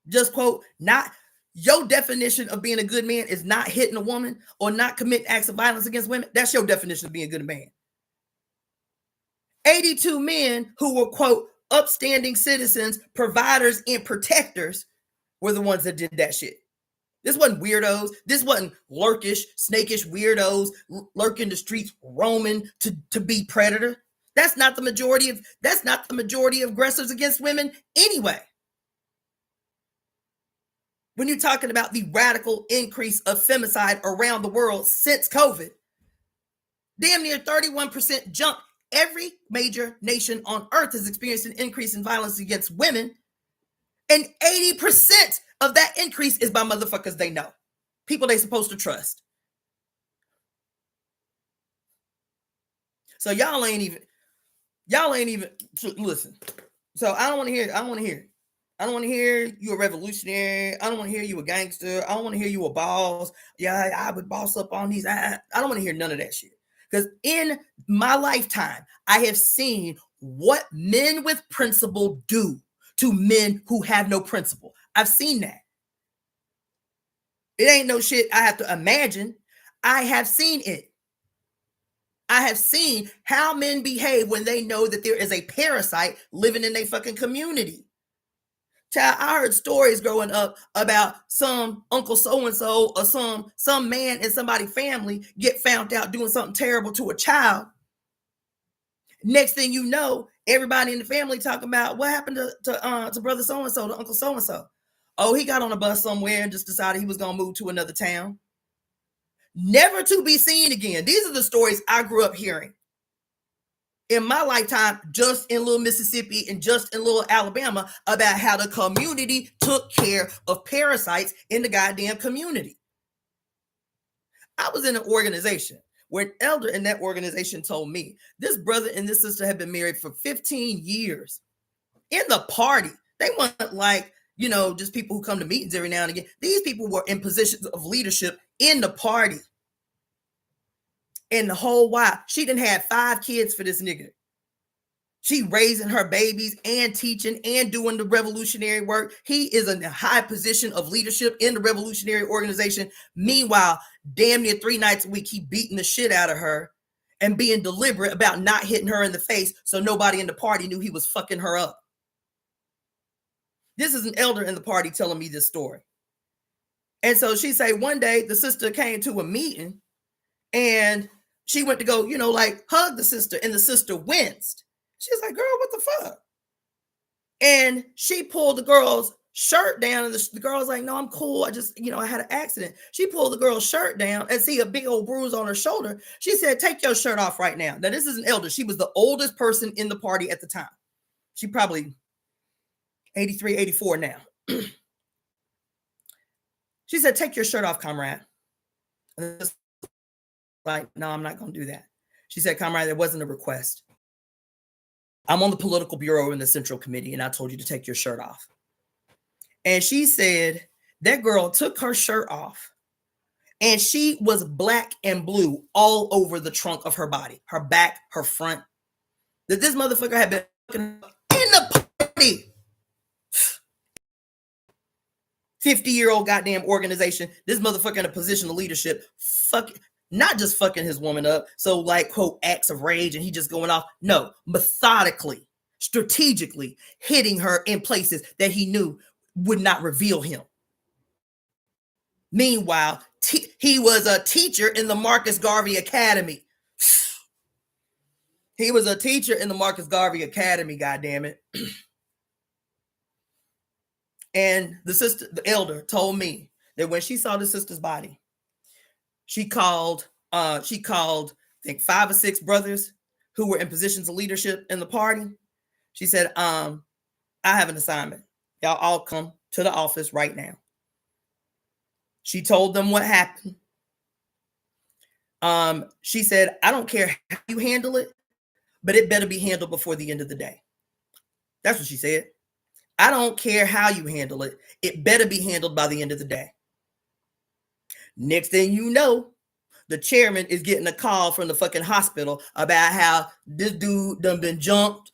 Just quote, not your definition of being a good man is not hitting a woman or not committing acts of violence against women. That's your definition of being a good man. 82 men who were, quote, upstanding citizens, providers, and protectors were the ones that did that shit. This wasn't weirdos. This wasn't lurkish, snakish weirdos lurking the streets, roaming to be predator. That's not the majority of aggressors against women anyway. When you're talking about the radical increase of femicide around the world since COVID, damn near 31% jump. Every major nation on earth has experienced an increase in violence against women. And 80% of that increase is by motherfuckers they know. People they supposed to trust. So y'all ain't even, listen. So I don't want to hear it. I don't want to hear you a revolutionary. I don't want to hear you a gangster. I don't want to hear you a boss. Yeah, I would boss up on these. I don't want to hear none of that shit. Because in my lifetime, I have seen what men with principle do to men who have no principle. I've seen that. It ain't no shit I have to imagine. I have seen it. I have seen how men behave when they know that there is a parasite living in their fucking community. Child, I heard stories growing up about some uncle so-and-so or some man in somebody's family get found out doing something terrible to a child. Next thing you know, everybody in the family talking about what happened to brother so-and-so, to uncle so-and-so. Oh, he got on a bus somewhere and just decided he was going to move to another town. Never to be seen again. These are the stories I grew up hearing in my lifetime, just in little Mississippi and just in little Alabama, about how the community took care of parasites in the goddamn community. I was in an organization where an elder in that organization told me this brother and this sister had been married for 15 years. In the party, they weren't like, just people who come to meetings every now and again. These people were in positions of leadership in the party. And the whole while, she done had 5 kids for this nigga. She raising her babies and teaching and doing the revolutionary work. He is in a high position of leadership in the revolutionary organization. Meanwhile, damn near 3 nights a week, he beating the shit out of her and being deliberate about not hitting her in the face so nobody in the party knew he was fucking her up. This is an elder in the party telling me this story. And so she say one day the sister came to a meeting and she went to go, hug the sister, and the sister winced. She's like, girl, what the fuck? And she pulled the girl's shirt down, and the girl's like, no, I'm cool. I just, I had an accident. She pulled the girl's shirt down and see a big old bruise on her shoulder. She said, take your shirt off right now. Now, this is an elder. She was the oldest person in the party at the time. She probably 83, 84 now. She said, take your shirt off, comrade. And like, no, I'm not going to do that. She said, comrade, there wasn't a request. I'm on the political bureau in the Central Committee, and I told you to take your shirt off. And she said that girl took her shirt off, and she was black and blue all over the trunk of her body, her back, her front. that this motherfucker had been in the party. 50-year-old goddamn organization. This motherfucker in a position of leadership, not just fucking his woman up. So like, quote, acts of rage and he just going off. No, methodically, strategically hitting her in places that he knew would not reveal him. Meanwhile, he was a teacher in the Marcus Garvey Academy. He was a teacher in the Marcus Garvey Academy, goddammit. And the elder told me that when she saw the sister's body, she called, I think 5 or 6 brothers who were in positions of leadership in the party. She said, I have an assignment. Y'all all come to the office right now. She told them what happened. She said, I don't care how you handle it, but it better be handled before the end of the day. That's what she said. I don't care how you handle it. It better be handled by the end of the day. Next thing you know, the chairman is getting a call from the fucking hospital about how this dude done been jumped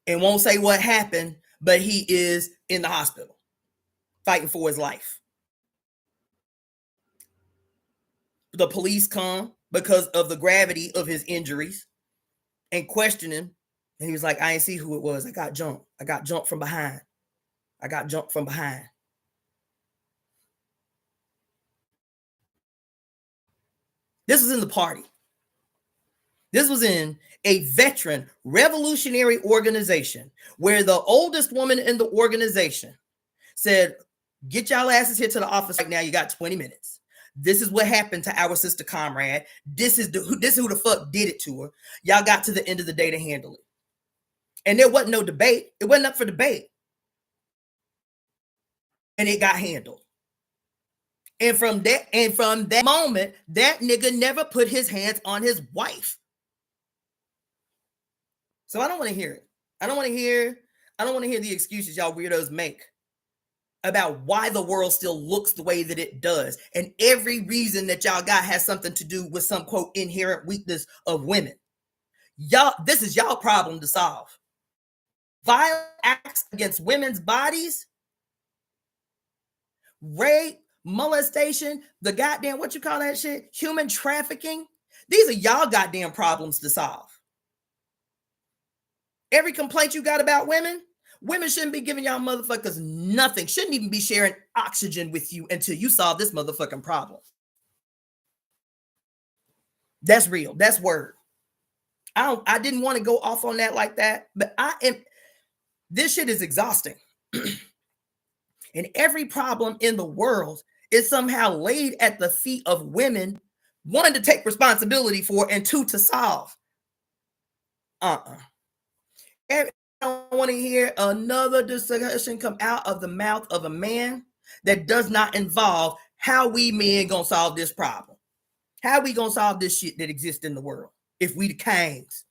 and won't say what happened, but he is in the hospital fighting for his life. The police come because of the gravity of his injuries and question him. And he was like, I ain't see who it was. I got jumped. I got jumped from behind. I got jumped from behind. This was in the party. This was in a veteran revolutionary organization where the oldest woman in the organization said, get y'all asses here to the office right now. You got 20 minutes. This is what happened to our sister comrade. This is who the fuck did it to her. Y'all got to the end of the day to handle it. And there wasn't no debate. It wasn't up for debate. And it got handled. And from that moment, that nigga never put his hands on his wife. So I don't want to hear it. I don't want to hear the excuses y'all weirdos make about why the world still looks the way that it does. And every reason that y'all got has something to do with some, quote, inherent weakness of women. Y'all, this is y'all problem to solve. Violent acts against women's bodies, rape, molestation, the goddamn, what you call that shit? Human trafficking. These are y'all goddamn problems to solve. Every complaint you got about women shouldn't be giving y'all motherfuckers nothing. Shouldn't even be sharing oxygen with you until you solve this motherfucking problem. That's real. That's word. I didn't want to go off on that like that, but this shit is exhausting. And every problem in the world is somehow laid at the feet of women, 1, to take responsibility for, and 2, to solve. I don't want to hear another discussion come out of the mouth of a man that does not involve how we men gonna solve this problem. How we gonna solve this shit that exists in the world? If we the kings,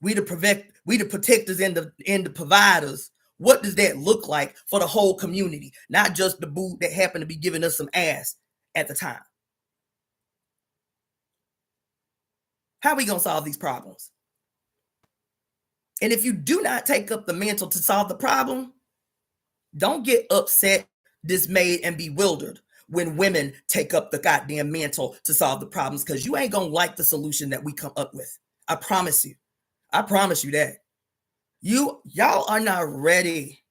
we the protectors and the providers. What does that look like for the whole community? Not just the boo that happened to be giving us some ass at the time. How are we going to solve these problems? And if you do not take up the mantle to solve the problem, don't get upset, dismayed, and bewildered when women take up the goddamn mantle to solve the problems, because you ain't going to like the solution that we come up with. I promise you. I promise you that. Y'all are not ready.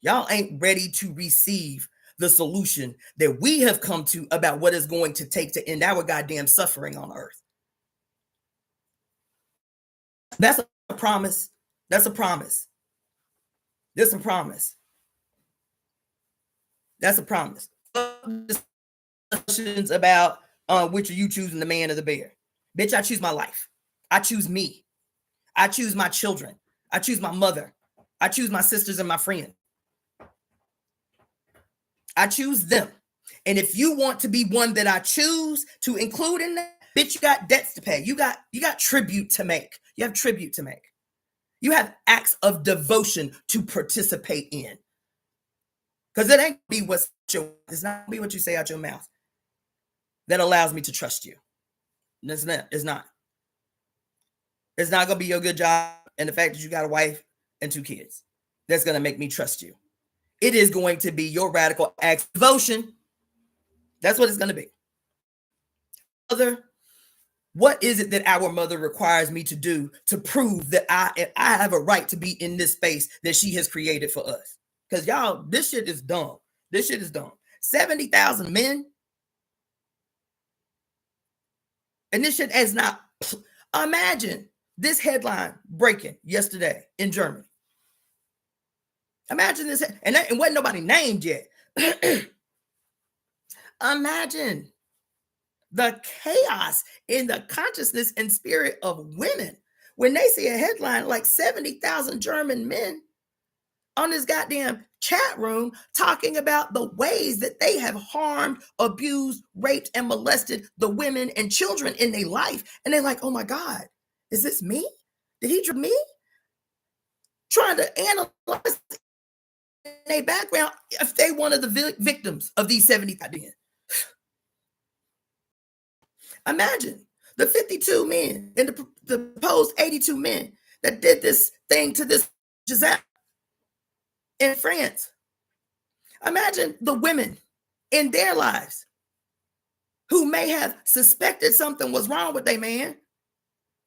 Y'all ain't ready to receive the solution that we have come to about what it's going to take to end our goddamn suffering on earth. That's a promise. That's a promise. That's a promise. That's a promise. Discussions about which are you choosing, the man or the bear? Bitch, I choose my life. I choose me. I choose my children. I choose my mother. I choose my sisters and my friends. I choose them. And if you want to be one that I choose to include in that, bitch, you got debts to pay. You got tribute to make. You have tribute to make. You have acts of devotion to participate in. Because it ain't be it's not be what you say out your mouth that allows me to trust you. It's not. It's not going to be your good job and the fact that you got a wife and 2 kids that's going to make me trust you. It is going to be your radical act of devotion. That's what it's going to be. Mother, what is it that our mother requires me to do to prove that I have a right to be in this space that she has created for us? Because y'all, this shit is dumb. This shit is dumb. 70,000 men. And this shit is not. Imagine this headline breaking yesterday in Germany. Imagine this. And wasn't nobody named yet. Imagine the chaos in the consciousness and spirit of women when they see a headline like 70,000 German men on this goddamn chat room talking about the ways that they have harmed, abused, raped, and molested the women and children in their life. And they're like, oh my God, is this me? Did he drop me? Trying to analyze their background if they one of the victims of these 70,000 men. Imagine the 52 men and the proposed 82 men that did this thing to this Giselle in France. Imagine the women in their lives who may have suspected something was wrong with their man,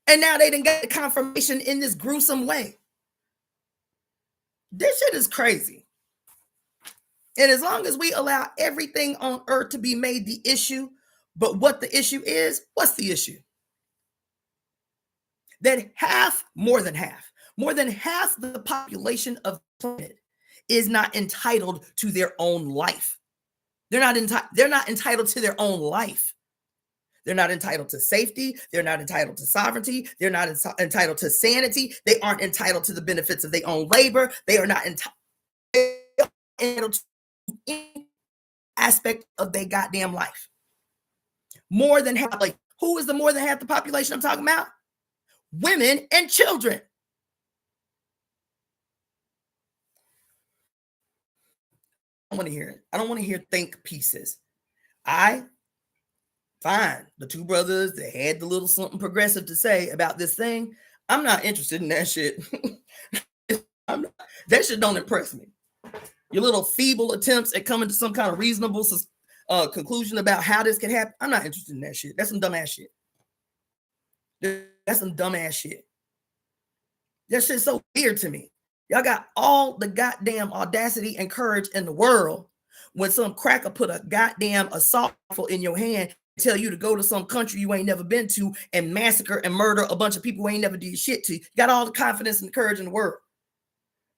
and now they didn't get the confirmation in this gruesome way. This shit is crazy. And as long as we allow everything on earth to be made the issue, but what the issue is, what's the issue? That more than half the population of the planet is not entitled to their own life. They're not entitled to their own life. They're not entitled to safety. They're not entitled to sovereignty. They're not entitled to sanity. They aren't entitled to the benefits of their own labor. They are not entitled to any aspect of their goddamn life. More than half, like, who is the more than half the population I'm talking about? Women and children. I don't want to hear it. I don't want to hear think pieces. Fine. The 2 brothers that had the little something progressive to say about this thing. I'm not interested in that shit. That shit don't impress me. Your little feeble attempts at coming to some kind of reasonable conclusion about how this can happen. I'm not interested in that shit. That's some dumbass shit. That's some dumbass shit. That shit's so weird to me. Y'all got all the goddamn audacity and courage in the world when some cracker put a goddamn assault rifle in your hand and tell you to go to some country you ain't never been to and massacre and murder a bunch of people who ain't never did shit to you. You got all the confidence and the courage in the world.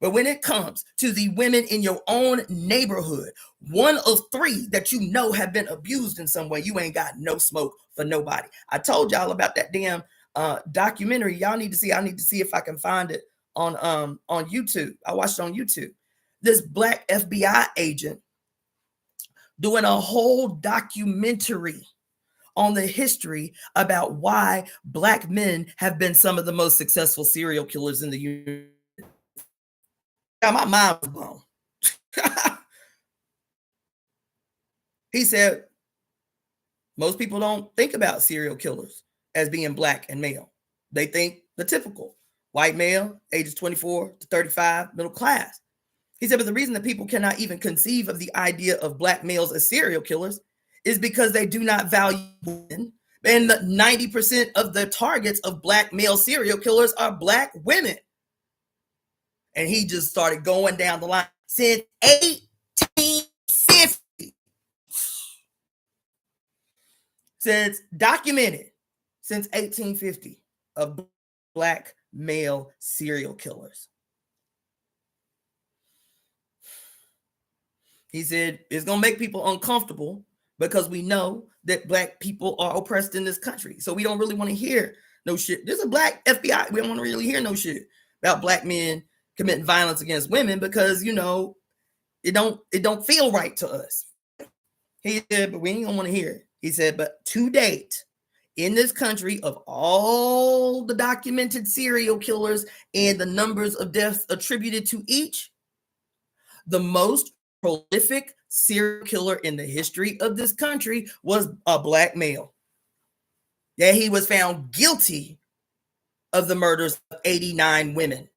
But when it comes to the women in your own neighborhood, 1 of 3 that you know have been abused in some way, you ain't got no smoke for nobody. I told y'all about that damn documentary. Y'all need to see. I need to see if I can find it on YouTube. I watched it on YouTube. This black FBI agent doing a whole documentary on the history about why black men have been some of the most successful serial killers in the United States. My mind was blown. He said, most people don't think about serial killers as being black and male. They think the typical white male, ages 24 to 35, middle class. He said, but the reason that people cannot even conceive of the idea of black males as serial killers is because they do not value women. And 90% of the targets of black male serial killers are black women. And he just started going down the line. Since 1850, documented since 1850 of black male serial killers. He said it's going to make people uncomfortable because we know that black people are oppressed in this country. So we don't really want to hear no shit. There's a black FBI. We don't want to really hear no shit about black men committing violence against women because, you know, it don't feel right to us. He said, but we ain't gonna want to hear it. He said, but to date, in this country, of all the documented serial killers and the numbers of deaths attributed to each, the most prolific serial killer in the history of this country was a black male. That he was found guilty of the murders of 89 women.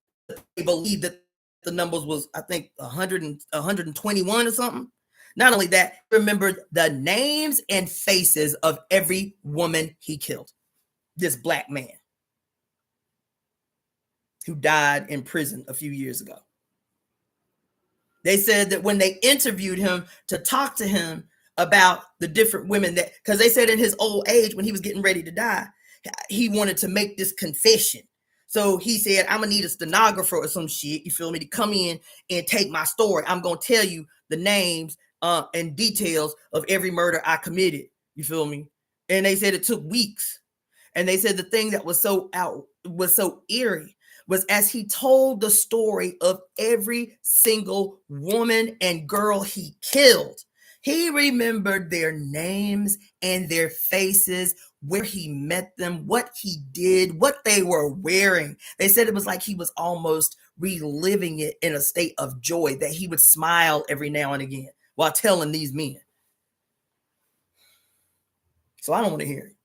They believe that the numbers was, I think, 100 and 121 or something. Not only that, remembered the names and faces of every woman he killed. This black man who died in prison a few years ago. They said that when they interviewed him to talk to him about the different women that, because they said in his old age, when he was getting ready to die, he wanted to make this confession. So he said, I'm gonna need a stenographer or some shit, you feel me, to come in and take my story. I'm gonna tell you the names and details of every murder I committed, you feel me? And they said it took weeks. And they said the thing that was so eerie was as he told the story of every single woman and girl he killed, he remembered their names and their faces, where he met them, what he did, what they were wearing. They said it was like he was almost reliving it in a state of joy, that he would smile every now and again while telling these men. So I don't want to hear it.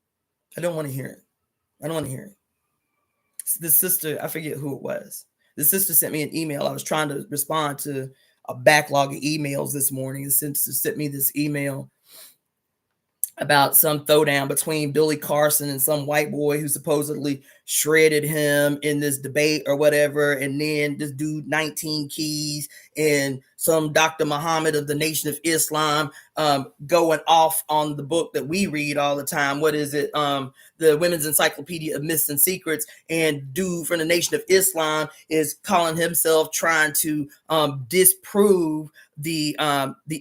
I don't want to hear it. I don't want to hear it. The sister, I forget who it was. The sister sent me an email. I was trying to respond to a backlog of emails this morning. The sister sent me this email about some throwdown between Billy Carson and some white boy who supposedly shredded him in this debate or whatever. And then this dude, 19 Keys, and some Dr. Muhammad of the Nation of Islam going off on the book that we read all the time. What is it? The Women's Encyclopedia of Myths and Secrets. And dude from the Nation of Islam is calling himself trying to disprove the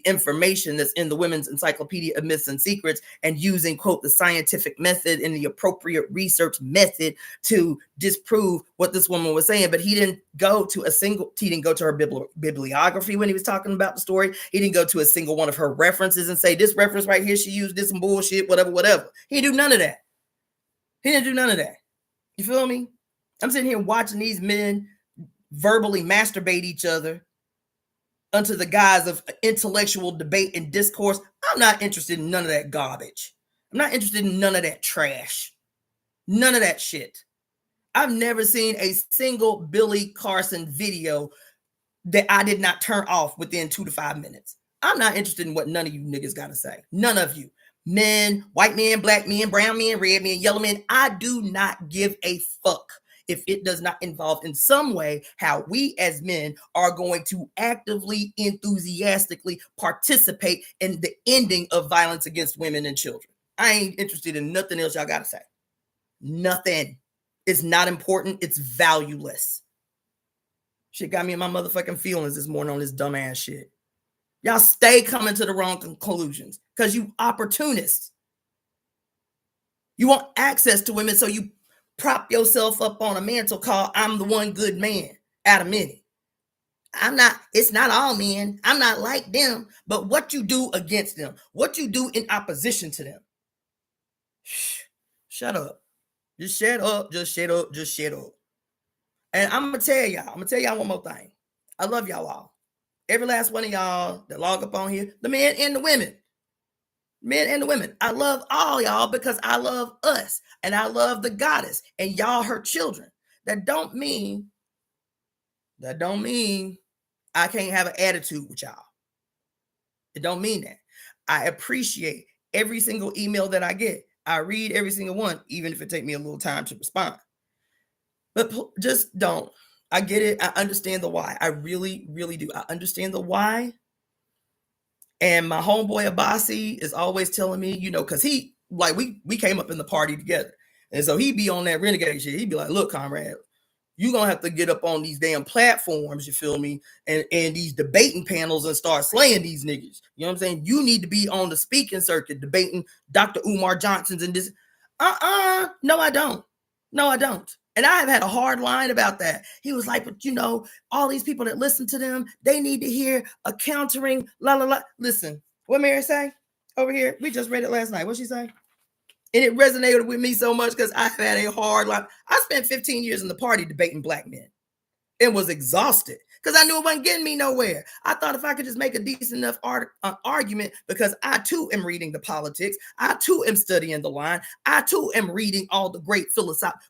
information that's in the Women's Encyclopedia of Myths and Secrets, and using, quote, the scientific method and the appropriate research method to disprove what this woman was saying. But he didn't go to her bibliography when he was talking about the story. He didn't go to a single one of her references and say, this reference right here, she used this some bullshit, whatever. He didn't do none of that. He didn't do none of that. You feel me? I'm sitting here watching these men verbally masturbate each other under the guise of intellectual debate and discourse. I'm not interested in none of that garbage. I'm not interested in none of that trash. None of that shit. I've never seen a single Billy Carson video that I did not turn off within 2 to 5 minutes. I'm not interested in what none of you niggas got to say. None of you. Men, white men, black men, brown men, red men, yellow men. I do not give a fuck if it does not involve in some way how we as men are going to actively, enthusiastically participate in the ending of violence against women and children. I ain't interested in nothing else y'all got to say. Nothing. It's not important. It's valueless. Shit got me in my motherfucking feelings this morning on this dumbass shit. Y'all stay coming to the wrong conclusions because you opportunists. You want access to women, so you prop yourself up on a mantle called I'm the one good man out of many. It's not all men. I'm not like them, but what you do against them, what you do in opposition to them. Shut up. Just shut up. Just shut up. Just shut up. And I'm going to tell y'all one more thing. I love y'all all. Every last one of y'all that log up on here, the men and the women. Men and the women. I love all y'all because I love us and I love the goddess and y'all her children. That don't mean I can't have an attitude with y'all. It don't mean that. I appreciate every single email that I get. I read every single one, even if it takes me a little time to respond. But just don't. I get it. I understand the why. I really, really do. I understand the why. And my homeboy Abasi is always telling me, because he, like, we came up in the party together. And so he'd be on that renegade shit. He'd be like, look, comrade, you're going to have to get up on these damn platforms, you feel me, and these debating panels and start slaying these niggas. You know what I'm saying? You need to be on the speaking circuit debating Dr. Umar Johnson's and this. No, I don't. No, I don't. And I have had a hard line about that. He was like, but all these people that listen to them, they need to hear a countering, la, la, la. Listen, what Mary say over here? We just read it last night. What'd she say? And it resonated with me so much because I've had a hard life. I spent 15 years in the party debating black men and was exhausted because I knew it wasn't getting me nowhere. I thought if I could just make a decent enough argument, because I too am reading the politics, I too am studying the line, I too am reading all the great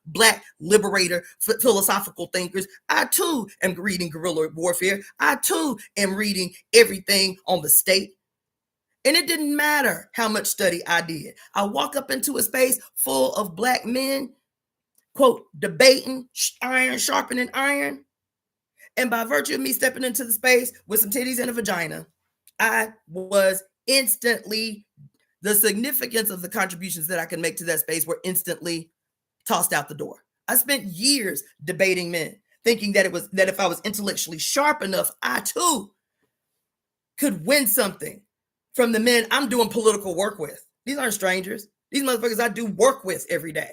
Black liberator philosophical thinkers, I too am reading guerrilla warfare, I too am reading everything on the state. And it didn't matter how much study I did. I walk up into a space full of Black men, quote, debating, iron sharpening iron. And by virtue of me stepping into the space with some titties and a vagina, I was instantly, the significance of the contributions that I can make to that space were instantly tossed out the door. I spent years debating men, thinking that if I was intellectually sharp enough, I too could win something from the men I'm doing political work with. These aren't strangers. These motherfuckers I do work with every day,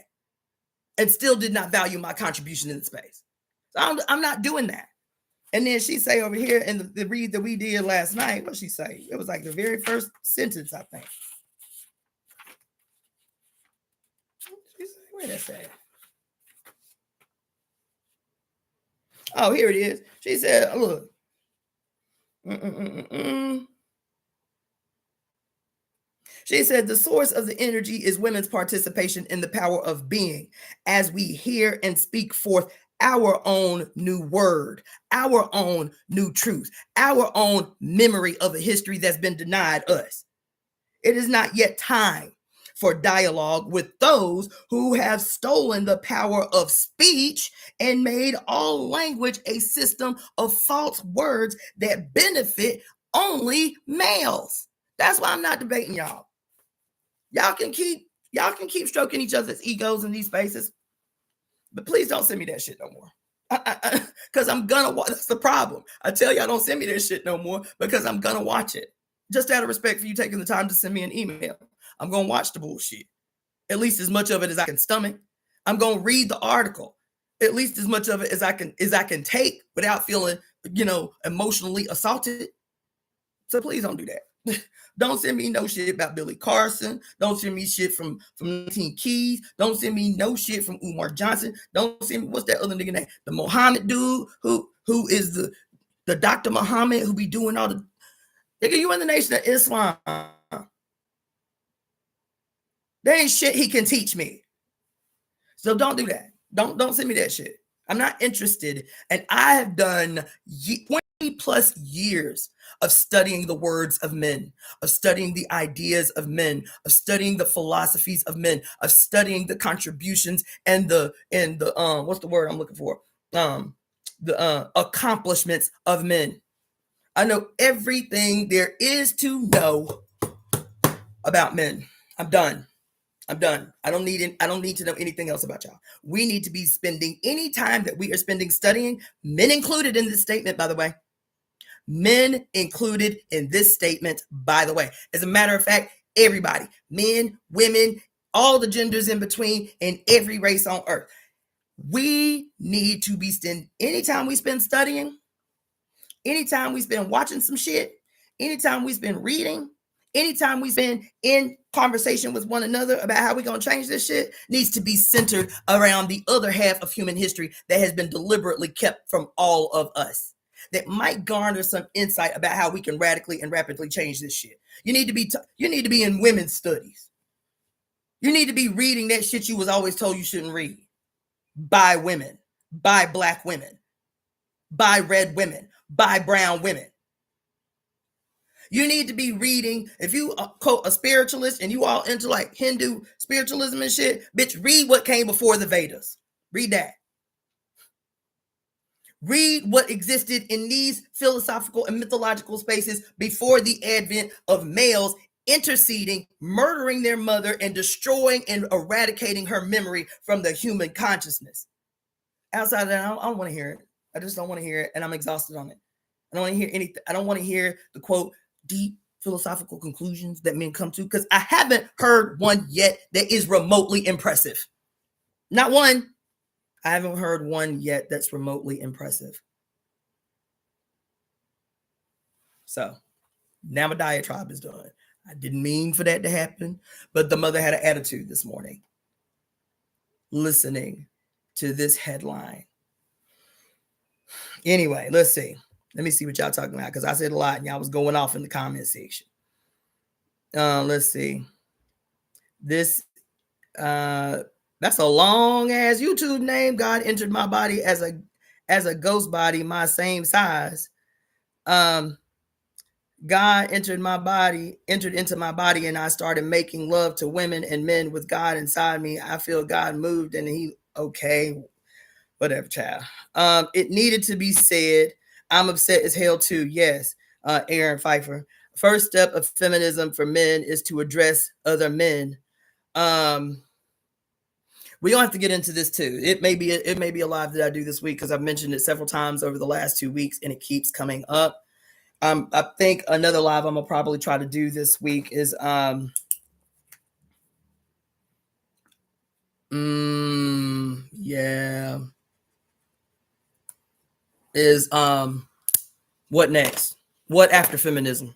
and still did not value my contribution in the space. So I'm not doing that. And then she say over here in the read that we did last night, what she say? It was like the very first sentence, I think. Where that say? Oh, here it is. She said, look. She said, the source of the energy is women's participation in the power of being, as we hear and speak forth our own new word, our own new truth, our own memory of a history that's been denied us. It is not yet time for dialogue with those who have stolen the power of speech and made all language a system of false words that benefit only males. That's why I'm not debating y'all. Y'all can keep stroking each other's egos in these spaces, but please don't send me that shit no more. Because I'm gonna watch. That's the problem. I tell y'all don't send me that shit no more because I'm gonna watch it. Just out of respect for you taking the time to send me an email, I'm gonna watch the bullshit. At least as much of it as I can stomach. I'm gonna read the article. At least as much of it as I can take without feeling, emotionally assaulted. So please don't do that. Don't send me no shit about Billy Carson. Don't send me shit from 19 Keys. Don't send me no shit from Umar Johnson. Don't send me, what's that other nigga name? The Muhammad dude who is the Dr. Muhammad who be doing all the, nigga, you in the Nation of Islam. There ain't shit he can teach me. So don't do that. Don't send me that shit. I'm not interested. And I have done 20 plus years of studying the words of men, of studying the ideas of men, of studying the philosophies of men, of studying the contributions and the what's the word I'm looking for? The accomplishments of men. I know everything there is to know about men. I'm done. I don't need to know anything else about y'all. We need to be spending any time that we are spending studying, men included in this statement, by the way. Men included in this statement, by the way. As a matter of fact, everybody, men, women, all the genders in between, and every race on earth. We need to be anytime we spend studying, anytime we spend watching some shit, anytime we spend reading, anytime we spend in conversation with one another about how we're going to change this shit, needs to be centered around the other half of human history that has been deliberately kept from all of us, that might garner some insight about how we can radically and rapidly change this shit. You need to be in women's studies. You need to be reading that shit you was always told you shouldn't read, by women, by Black women, by red women, by brown women. You need to be reading, if you quote a spiritualist and you all into like Hindu spiritualism and shit, bitch, read what came before the Vedas. Read that. Read what existed in these philosophical and mythological spaces before the advent of males interceding, murdering their mother, and destroying and eradicating her memory from the human consciousness. Outside of that, I don't want to hear it. I just don't want to hear it, and I'm exhausted on it. I don't want to hear anything. I don't want to hear the quote deep philosophical conclusions that men come to, because I haven't heard one yet that is remotely impressive. Not one. I haven't heard one yet that's remotely impressive. So now my diatribe is done. I didn't mean for that to happen, but the mother had an attitude this morning listening to this headline. Anyway, let's see. Let me see what y'all talking about, because I said a lot and y'all was going off in the comment section. Let's see. This that's a long ass YouTube name. God entered my body as a ghost body, my same size. God entered into my body, and I started making love to women and men with God inside me. I feel God moved, and he, okay, whatever, child. It needed to be said. I'm upset as hell too. Yes, Aaron Pfeiffer. First step of feminism for men is to address other men. We don't have to get into this too. It may be a live that I do this week, because I've mentioned it several times over the last 2 weeks, and it keeps coming up. I think another live I'm gonna probably try to do this week is what next? What after feminism?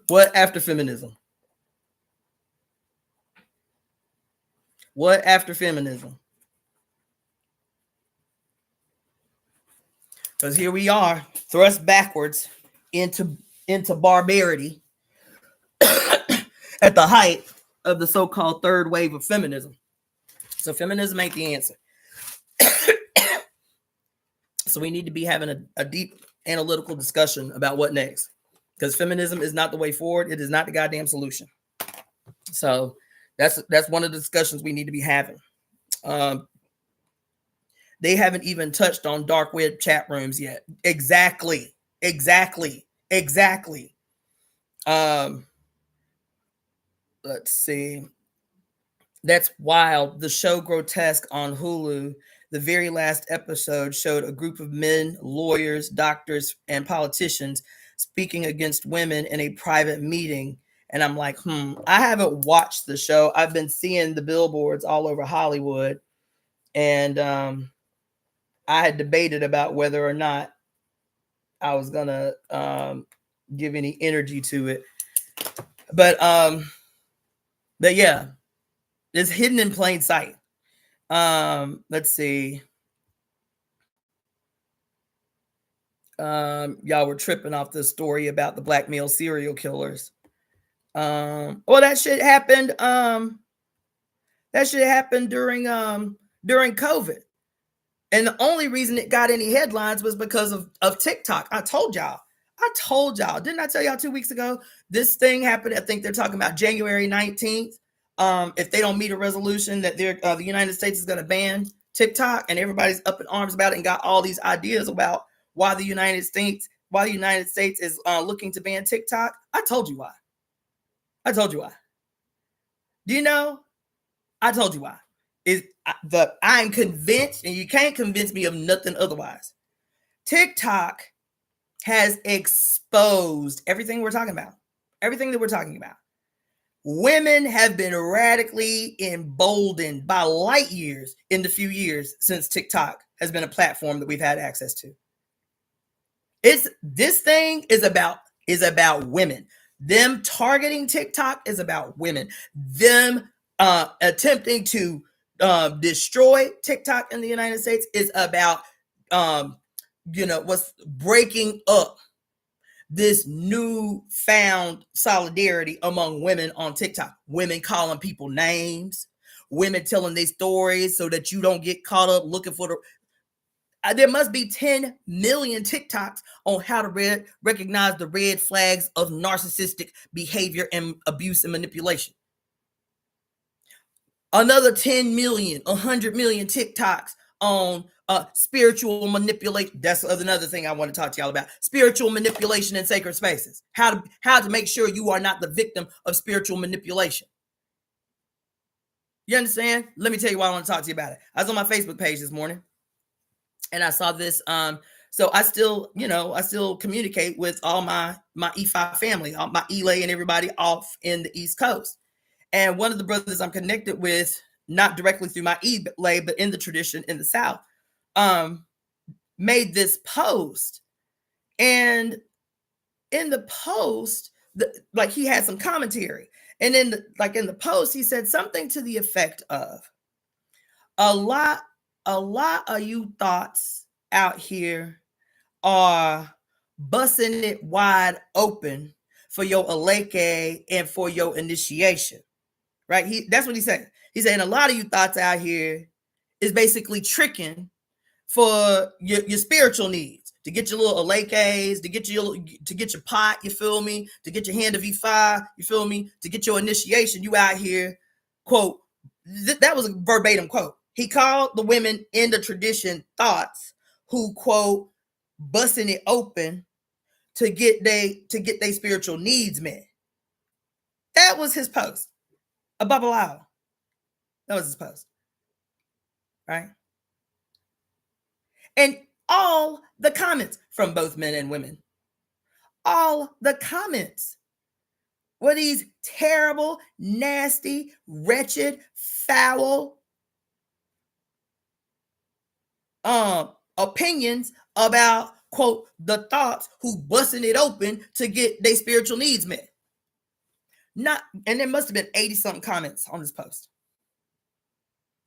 What after feminism? What after feminism? Because here we are, thrust backwards into barbarity at the height of the so-called third wave of feminism. So feminism ain't the answer. So we need to be having a deep analytical discussion about what next, because feminism is not the way forward. It is not the goddamn solution. So that's one of the discussions we need to be having. They haven't even touched on dark web chat rooms yet. Exactly. Let's see. That's wild. The show Grotesque on Hulu, the very last episode showed a group of men, lawyers, doctors, and politicians speaking against women in a private meeting. And I'm like, I haven't watched the show. I've been seeing the billboards all over Hollywood. And I had debated about whether or not I was going to give any energy to it. But yeah, it's hidden in plain sight. Let's see. Y'all were tripping off the story about the black male serial killers. Well, that shit happened. That shit happened during COVID. And the only reason it got any headlines was because of TikTok. I told y'all. Didn't I tell y'all 2 weeks ago? This thing happened. I think they're talking about January 19th. If they don't meet a resolution that the United States is going to ban TikTok, and everybody's up in arms about it and got all these ideas about why the United States is looking to ban TikTok. I told you why. Do you know? I told you why. I'm convinced, and you can't convince me of nothing otherwise. TikTok has exposed everything we're talking about. Everything that we're talking about. Women have been radically emboldened by light years in the few years since TikTok has been a platform that we've had access to. This thing is about women. Them targeting TikTok is about women. Them attempting to destroy TikTok in the United States is about what's breaking up this newfound solidarity among women on TikTok. Women calling people names, women telling their stories so that you don't get caught up looking for there must be 10 million TikToks on how to recognize the red flags of narcissistic behavior and abuse and manipulation. Another 10 million, 100 million TikToks on spiritual manipulation. That's another thing I want to talk to y'all about. Spiritual manipulation in sacred spaces. How to make sure you are not the victim of spiritual manipulation. You understand? Let me tell you why I want to talk to you about it. I was on my Facebook page this morning, and I saw this. So I still communicate with all my E5 family, all my Elay and everybody off in the East Coast. And one of the brothers I'm connected with, not directly through my Elay, but in the tradition in the South, made this post. And in the post, he had some commentary. And in the post, he said something to the effect of, a lot of you thoughts out here are busting it wide open for your aleke and for your initiation, right? That's what he's saying. He's saying a lot of you thoughts out here is basically tricking for your spiritual needs, to get your little alekes, to get your pot, you feel me, to get your hand of E5, you feel me, to get your initiation. You out here, quote, that was a verbatim quote. He called the women in the tradition thoughts who, quote, busting it open to get they spiritual needs met. That was his post. Above allowed. That was his post. Right? And all the comments from both men and women, all the comments were these terrible, nasty, wretched, foul opinions about, quote, the thoughts who busting it open to get their spiritual needs met. And there must have been 80 something comments on this post.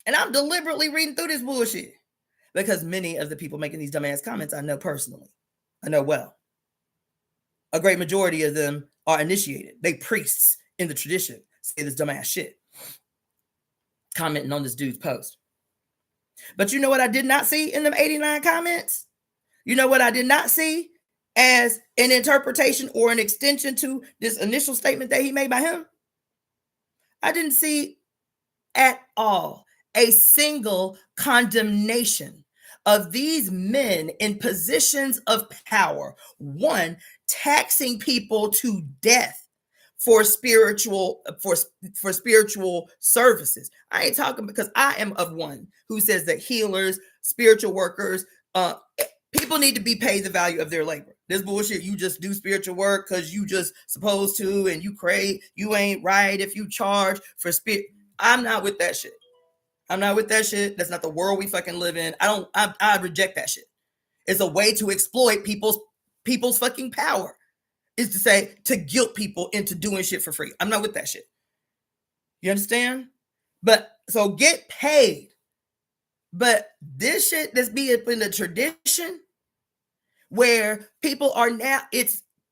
And I'm deliberately reading through this bullshit because many of the people making these dumbass comments I know personally. I know well. A great majority of them are initiated. They priests in the tradition say this dumbass shit, commenting on this dude's post. But you know what I did not see in them 89 comments? You know what I did not see as an interpretation or an extension to this initial statement that he made by him? I didn't see at all a single condemnation of these men in positions of power, one, taxing people to death for spiritual services. I ain't talking because I am of one who says that healers, spiritual workers, people need to be paid the value of their labor. This bullshit, you just do spiritual work because you just supposed to, and you ain't right if you charge for spirit. I'm not with that shit. I'm not with that shit. That's not the world we fucking live in. I reject that shit. It's a way to exploit people's fucking power. Is to say, to guilt people into doing shit for free. I'm not with that shit. You understand? But so get paid. But this shit that's being in the tradition where people are now,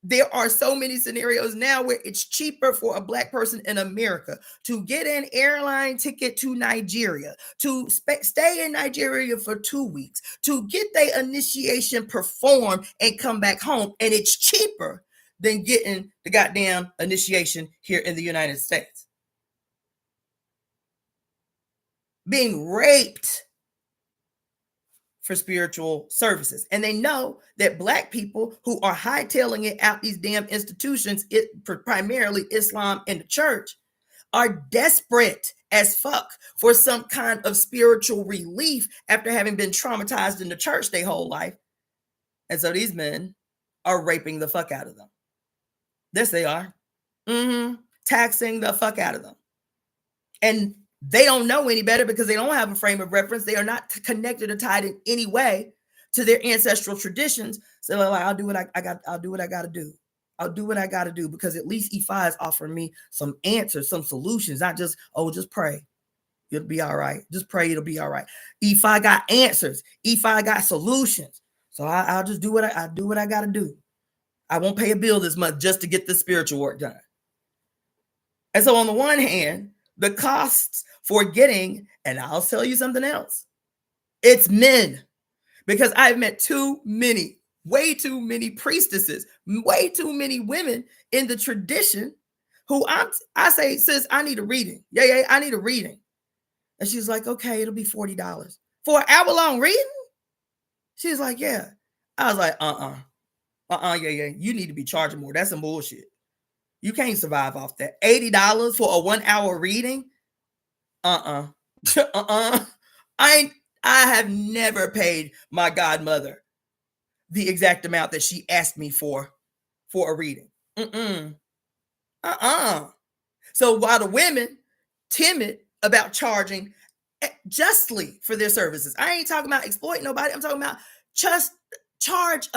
there are so many scenarios now where it's cheaper for a Black person in America to get an airline ticket to Nigeria, to stay in Nigeria for 2 weeks, to get their initiation performed and come back home. And it's cheaper than getting the goddamn initiation here in the United States. Being raped for spiritual services. And they know that Black people who are hightailing it out these damn institutions, primarily Islam and the church, are desperate as fuck for some kind of spiritual relief after having been traumatized in the church their whole life. And so these men are raping the fuck out of them. Yes, they are. Taxing the fuck out of them. And they don't know any better because they don't have a frame of reference. They are not connected or tied in any way to their ancestral traditions. So they're like, I'll do what I got. I'll do what I got to do. I'll do what I got to do because at least E5 is offering me some answers, some solutions, not just, just pray. It'll be all right. Just pray. It'll be all right. E5 got answers. E5 got solutions. So I'll just do what I got to do. I won't pay a bill this month just to get the spiritual work done. And so on the one hand, the costs for getting, and I'll tell you something else, it's men. Because I've met way too many priestesses, way too many women in the tradition who I say, sis, I need a reading. Yeah, I need a reading. And she's like, okay, it'll be $40. For an hour-long reading? She's like, yeah. I was like, yeah, you need to be charging more. That's some bullshit. You can't survive off that. $80 for a 1 hour reading? I have never paid my godmother the exact amount that she asked me for a reading. So while the women timid about charging justly for their services, I ain't talking about exploiting nobody. I'm talking about just charge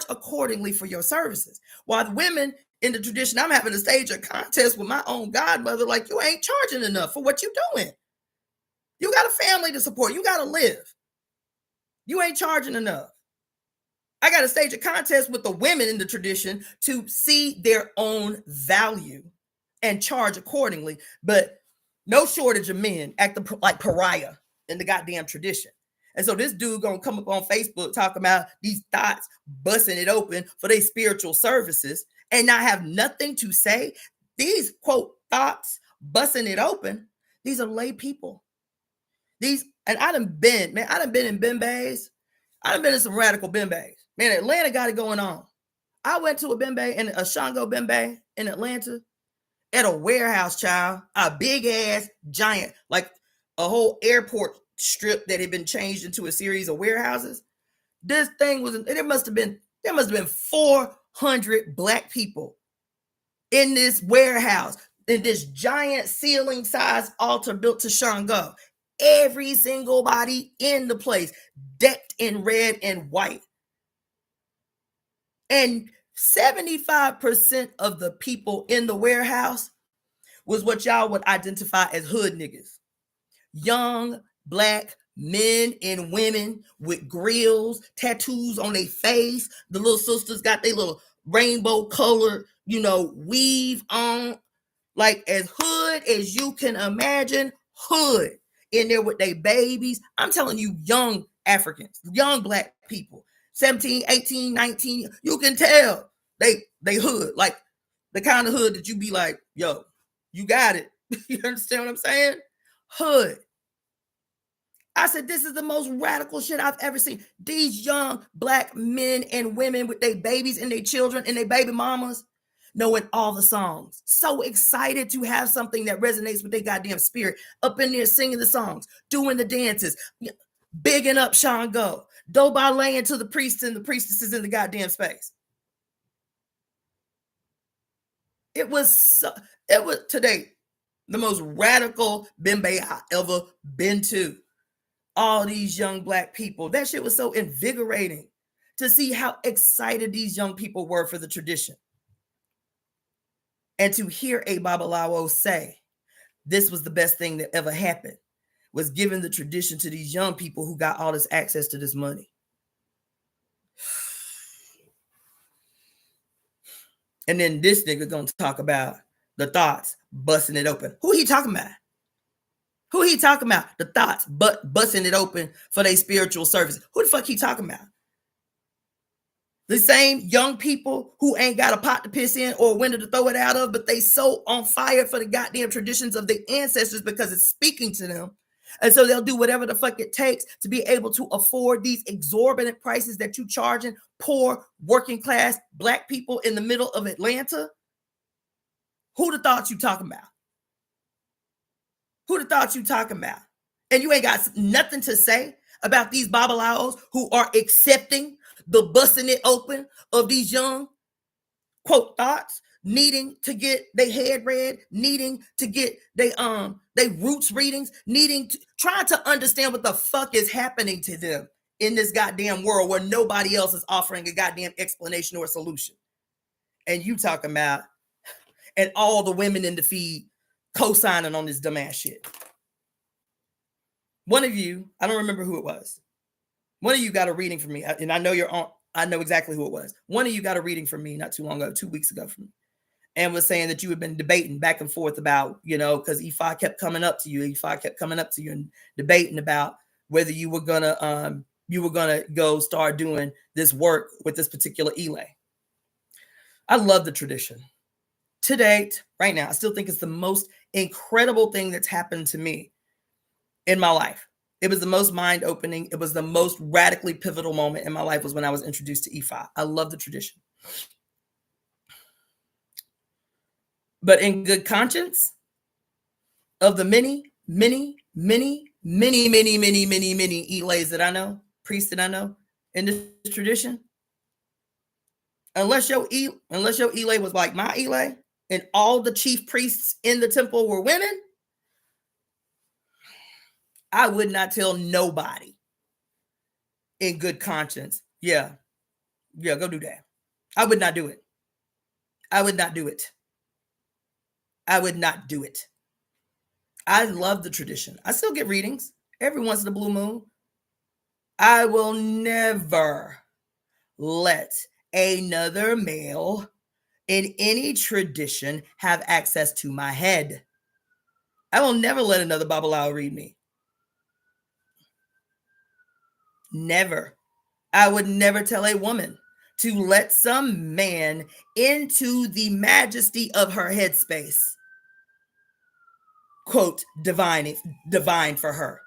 accordingly for your services. While the women in the tradition, I'm having to stage a contest with my own godmother, like, you ain't charging enough for what you doing. You got a family to support. You got to live. You ain't charging enough. I got to stage a contest with the women in the tradition to see their own value and charge accordingly. But no shortage of men acting like pariah in the goddamn tradition. And so this dude gonna come up on Facebook talking about these thoughts busting it open for their spiritual services and not have nothing to say. These quote thoughts busting it open. These are lay people. And I done been in bimbays. I done been in some radical bimbays. Man, Atlanta got it going on. I went to a bimbay and a Shango bimbay in Atlanta at a warehouse, child, a big ass giant, like a whole airport strip that had been changed into a series of warehouses. This thing was, there must have been 400 black people in this warehouse, in this giant ceiling size altar built to Shango. Every single body in the place decked in red and white. And 75% of the people in the warehouse was what y'all would identify as hood niggas. Young black men and women with grills, tattoos on their face. The little sisters got their little rainbow colored, weave on. Like as hood as you can imagine, hood. In there with their babies. I'm telling you, young Africans, young black people, 17, 18, 19, you can tell they hood, like the kind of hood that you be like, yo, you got it. You understand what I'm saying? Hood. I said, this is the most radical shit I've ever seen. These young black men and women with their babies and their children and their baby mamas knowing all the songs. So excited to have something that resonates with their goddamn spirit. Up in there singing the songs, doing the dances, bigging up Shango, by laying to the priests and the priestesses in the goddamn space. It was today the most radical bimbe I ever been to. All these young black people. That shit was so invigorating to see how excited these young people were for the tradition. And to hear a Babalawo say, this was the best thing that ever happened, was giving the tradition to these young people who got all this access to this money. And then this nigga gonna talk about the thoughts busting it open. Who he talking about? Who he talking about? The thoughts busting it open for their spiritual service. Who the fuck he talking about? The same young people who ain't got a pot to piss in or a window to throw it out of, but they so on fire for the goddamn traditions of their ancestors because it's speaking to them. And so they'll do whatever the fuck it takes to be able to afford these exorbitant prices that you charging poor working class black people in the middle of Atlanta. Who the thought you talking about? Who the thought you talking about? And you ain't got nothing to say about these babalaos who are accepting the busting it open of these young, quote, thoughts, needing to get their head read, needing to get they roots readings, trying to understand what the fuck is happening to them in this goddamn world where nobody else is offering a goddamn explanation or a solution. And you talking about, and all the women in the feed co-signing on this dumbass shit. One of you, I don't remember who it was. One of you got a reading from me, and I know you're on. I know exactly who it was. One of you got a reading from me not too long ago, 2 weeks ago from me, and was saying that you had been debating back and forth about, because Ifa kept coming up to you. Ifa kept coming up to you and debating about whether you were gonna go start doing this work with this particular Elay. I love the tradition. To date, right now, I still think it's the most incredible thing that's happened to me in my life. It was the most mind-opening. It was the most radically pivotal moment in my life was when I was introduced to Ifa. I love the tradition. But in good conscience, of the many Elays that I know, priests that I know in this tradition, unless your Elay was like my Elay, and all the chief priests in the temple were women, I would not tell nobody in good conscience, yeah, go do that. I would not do it. I would not do it. I would not do it. I love the tradition. I still get readings every once in a blue moon. I will never let another male in any tradition have access to my head. I will never let another Babalawo read me. Never. I would never tell a woman to let some man into the majesty of her headspace. Quote, divine for her.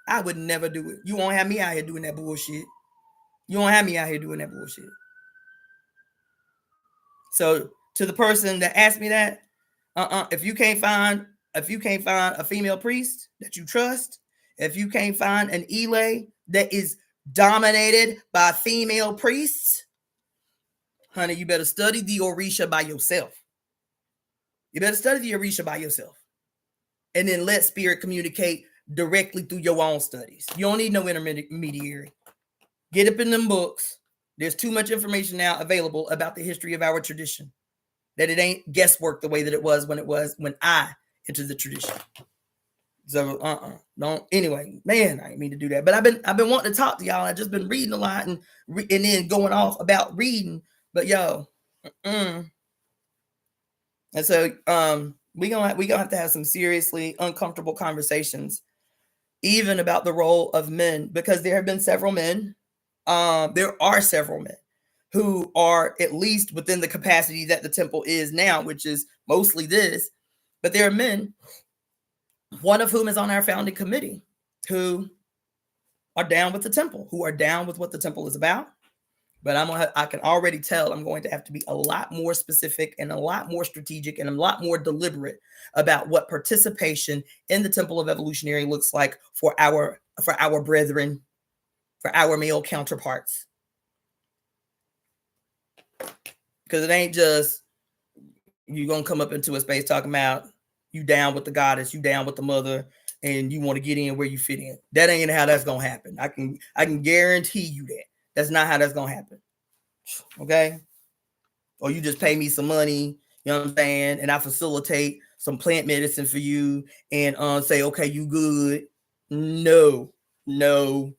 I would never do it. You won't have me out here doing that bullshit. You won't have me out here doing that bullshit. So to the person that asked me that, if you can't find a female priest that you trust, if you can't find an Elay that is dominated by female priests, honey, you better study the Orisha by yourself. You better study the Orisha by yourself. And then let spirit communicate directly through your own studies. You don't need no intermediary. Get up in them books. There's too much information now available about the history of our tradition, that it ain't guesswork the way that it was when I entered the tradition. So don't. Anyway, man, I didn't mean to do that. But I've been wanting to talk to y'all. I've just been reading a lot and then going off about reading. But yo, and so we gonna have to have some seriously uncomfortable conversations, even about the role of men, because there have been several men. There are several men who are at least within the capacity that the temple is now, which is mostly this. But there are men, one of whom is on our founding committee, who are down with the temple, who are down with what the temple is about. But I can already tell I'm going to have to be a lot more specific and a lot more strategic and a lot more deliberate about what participation in the Temple of Evolutionary looks like for our brethren, for our male counterparts. Because it ain't just you gonna come up into a space talking about you down with the goddess, you down with the mother, and you want to get in where you fit in. That ain't how that's gonna happen. I can guarantee you that. That's not how that's gonna happen. Okay? Or you just pay me some money, you know what I'm saying, and I facilitate some plant medicine for you and say, okay, you good. No. Now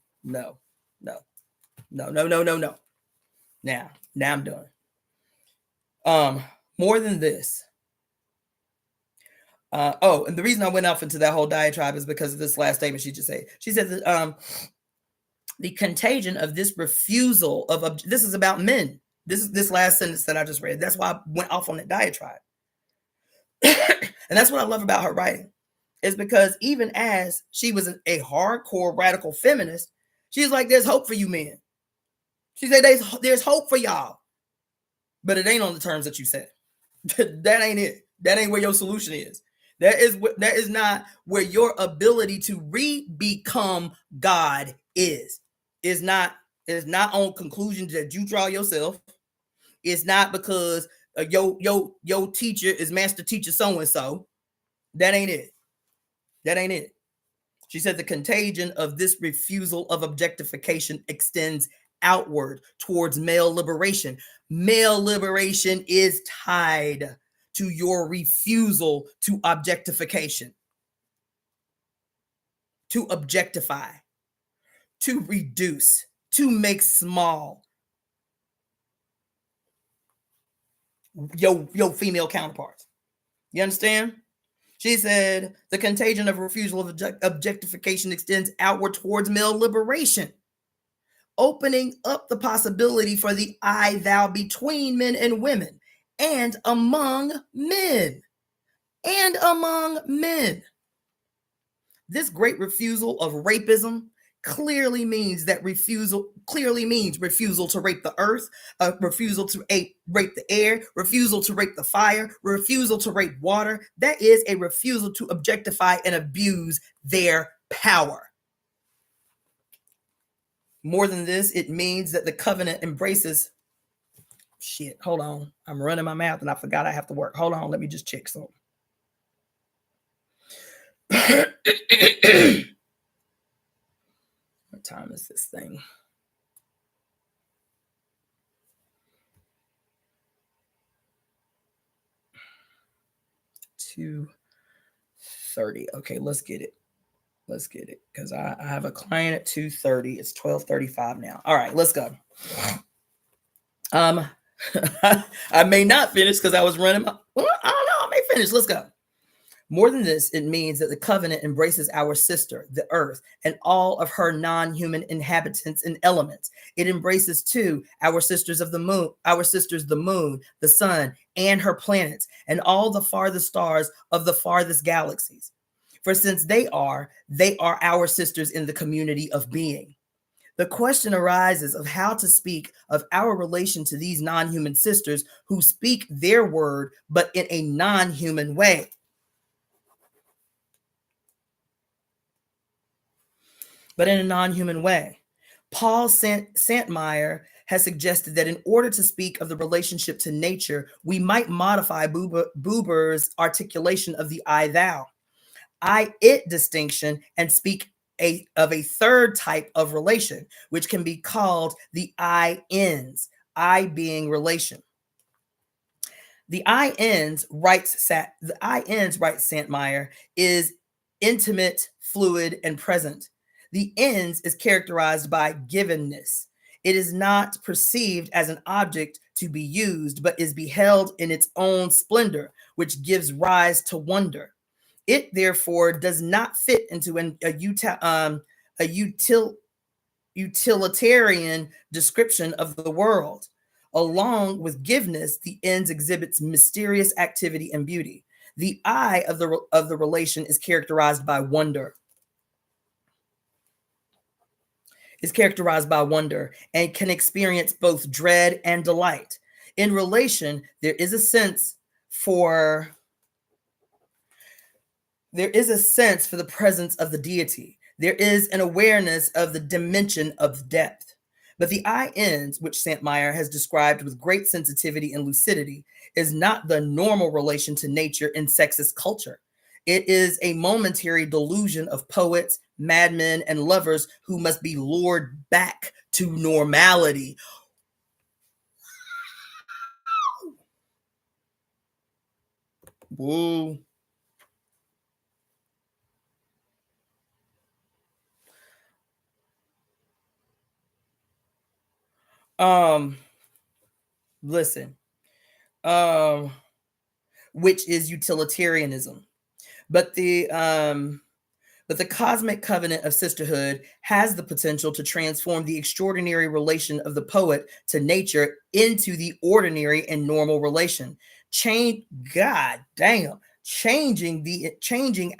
I'm done. More than this. And the reason I went off into that whole diatribe is because of this last statement she just said. She said that the contagion of this refusal of this is about men. This last sentence that I just read. That's why I went off on that diatribe. And that's what I love about her writing, is because even as she was a hardcore radical feminist, she's like, there's hope for you men. She said there's hope for y'all, but it ain't on the terms that you said. That ain't it. That ain't where your solution is. That is not where your ability to become God is. It's not on conclusions that you draw yourself. It's not because your teacher is master teacher so-and-so. That ain't it. That ain't it. She said the contagion of this refusal of objectification extends outward towards male liberation. Male liberation is tied to your refusal to objectification, to objectify, to reduce, to make small your female counterparts. You understand? She said the contagion of refusal of objectification extends outward towards male liberation, opening up the possibility for the I-thou between men and women and among men. This great refusal of rapism clearly means refusal to rape the earth, refusal to rape the air, refusal to rape the fire, refusal to rape water. That is a refusal to objectify and abuse their power. More than this, it means that the covenant embraces shit. Hold on. I'm running my mouth and I forgot I have to work. Hold on. Let me just check something. What time is this thing? 2:30. Okay, let's get it. Because I have a client at 2:30. It's 12:35 now. All right, let's go. Um, I may not finish because I was running my, well, I don't know, I may finish. Let's go. More than this, it means that the covenant embraces our sister, the earth, and all of her non-human inhabitants and elements. It embraces too our sisters of the moon, our sisters, the moon, the sun, and her planets, and all the farthest stars of the farthest galaxies. For since they are our sisters in the community of being. The question arises of how to speak of our relation to these non-human sisters who speak their word, but in a non-human way. But in a non-human way. Paul Santmeyer has suggested that in order to speak of the relationship to nature, we might modify Buber's articulation of the I thou, I it distinction and speak of a third type of relation, which can be called the I ends, I being relation. The I ends, writes Santmeyer, is intimate, fluid, and present. The ends is characterized by givenness. It is not perceived as an object to be used, but is beheld in its own splendor, which gives rise to wonder. It therefore does not fit into a utilitarian description of the world. Along with giveness, the ends exhibits mysterious activity and beauty. The I of the relation is characterized by wonder. And can experience both dread and delight. In relation, there is a sense for the presence of the deity. There is an awareness of the dimension of depth. But the I ends, which Santmeyer has described with great sensitivity and lucidity, is not the normal relation to nature in sexist culture. It is a momentary delusion of poets, madmen, and lovers who must be lured back to normality. Woo. Listen. Which is utilitarianism. But the cosmic covenant of sisterhood has the potential to transform the extraordinary relation of the poet to nature into the ordinary and normal relation. Changing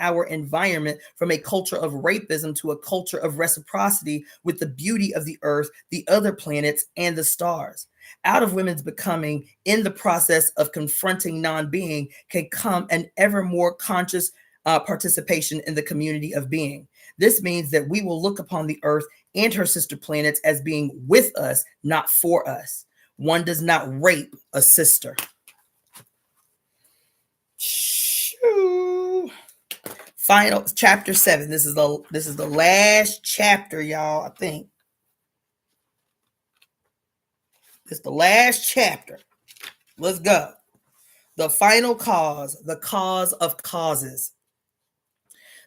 our environment from a culture of rapism to a culture of reciprocity with the beauty of the earth, the other planets, and the stars. Out of women's becoming, in the process of confronting non-being, can come an ever more conscious participation in the community of being. This means that we will look upon the earth and her sister planets as being with us, not for us. One does not rape a sister. Final chapter 7. This is the last chapter, y'all. I think it's the last chapter. Let's go. The final cause, the cause of causes.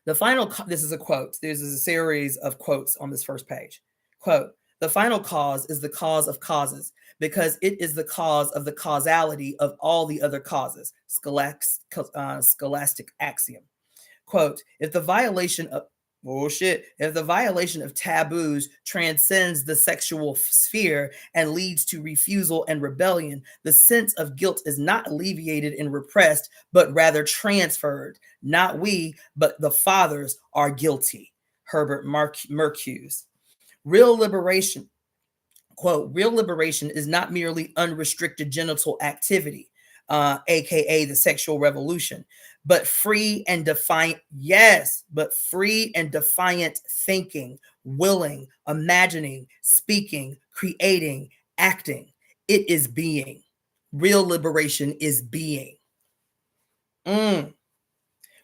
This is a quote. There's a series of quotes on this first page. Quote, the final cause is the cause of causes because it is the cause of the causality of all the other causes. Scholastic axiom. Quote, if the violation of taboos transcends the sexual sphere and leads to refusal and rebellion, the sense of guilt is not alleviated and repressed, but rather transferred. Not we, but the fathers are guilty. Herbert Marcuse. Real liberation, quote, real liberation is not merely unrestricted genital activity, aka the sexual revolution, but free and defiant thinking, willing, imagining, speaking, creating, acting. It is being. Real liberation is being.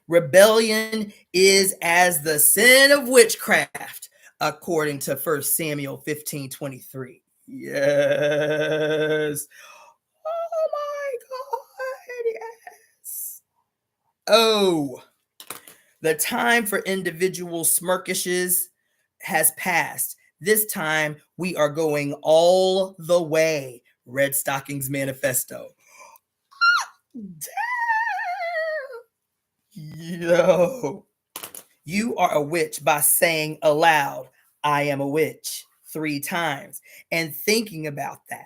Rebellion is as the sin of witchcraft, according to 1 Samuel 15:23. Yes. Oh my God. Yes. Oh, the time for individual smirkishes has passed. This time we are going all the way. Red Stockings Manifesto. Yo. You are a witch by saying aloud, I am a witch 3 times and thinking about that.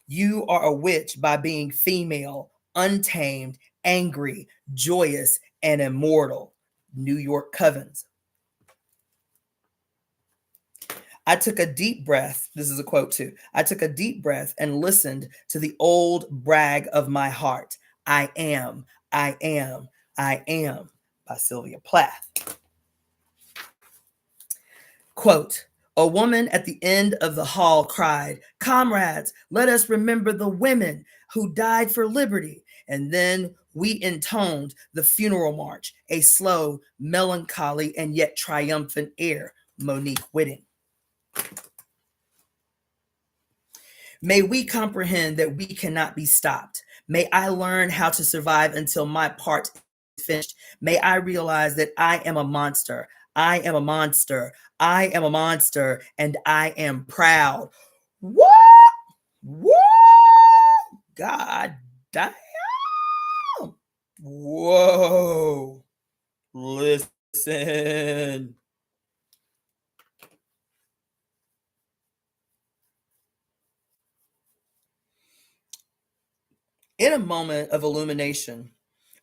You are a witch by being female, untamed, angry, joyous, and immortal. New York Covens. I took a deep breath. This is a quote too. I took a deep breath and listened to the old brag of my heart. I am, I am, I am, by Sylvia Plath. Quote, a woman at the end of the hall cried, comrades, let us remember the women who died for liberty. And then we intoned the funeral march, a slow, melancholy, and yet triumphant air. Monique Whitting. May we comprehend that we cannot be stopped. May I learn how to survive until my part is finished. May I realize that I am a monster. I am a monster. I am a monster, and I am proud. What? What? God damn. Whoa. Listen. In a moment of illumination,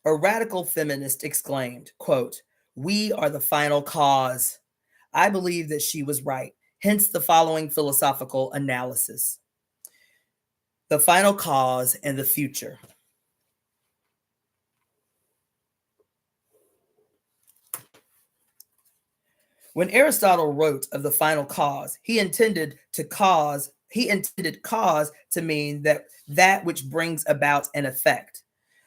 a radical feminist exclaimed, quote, we are the final cause. I believe that she was right. Hence the following philosophical analysis. The final cause and the future. When Aristotle wrote of the final cause, he intended cause to mean that which brings about an effect.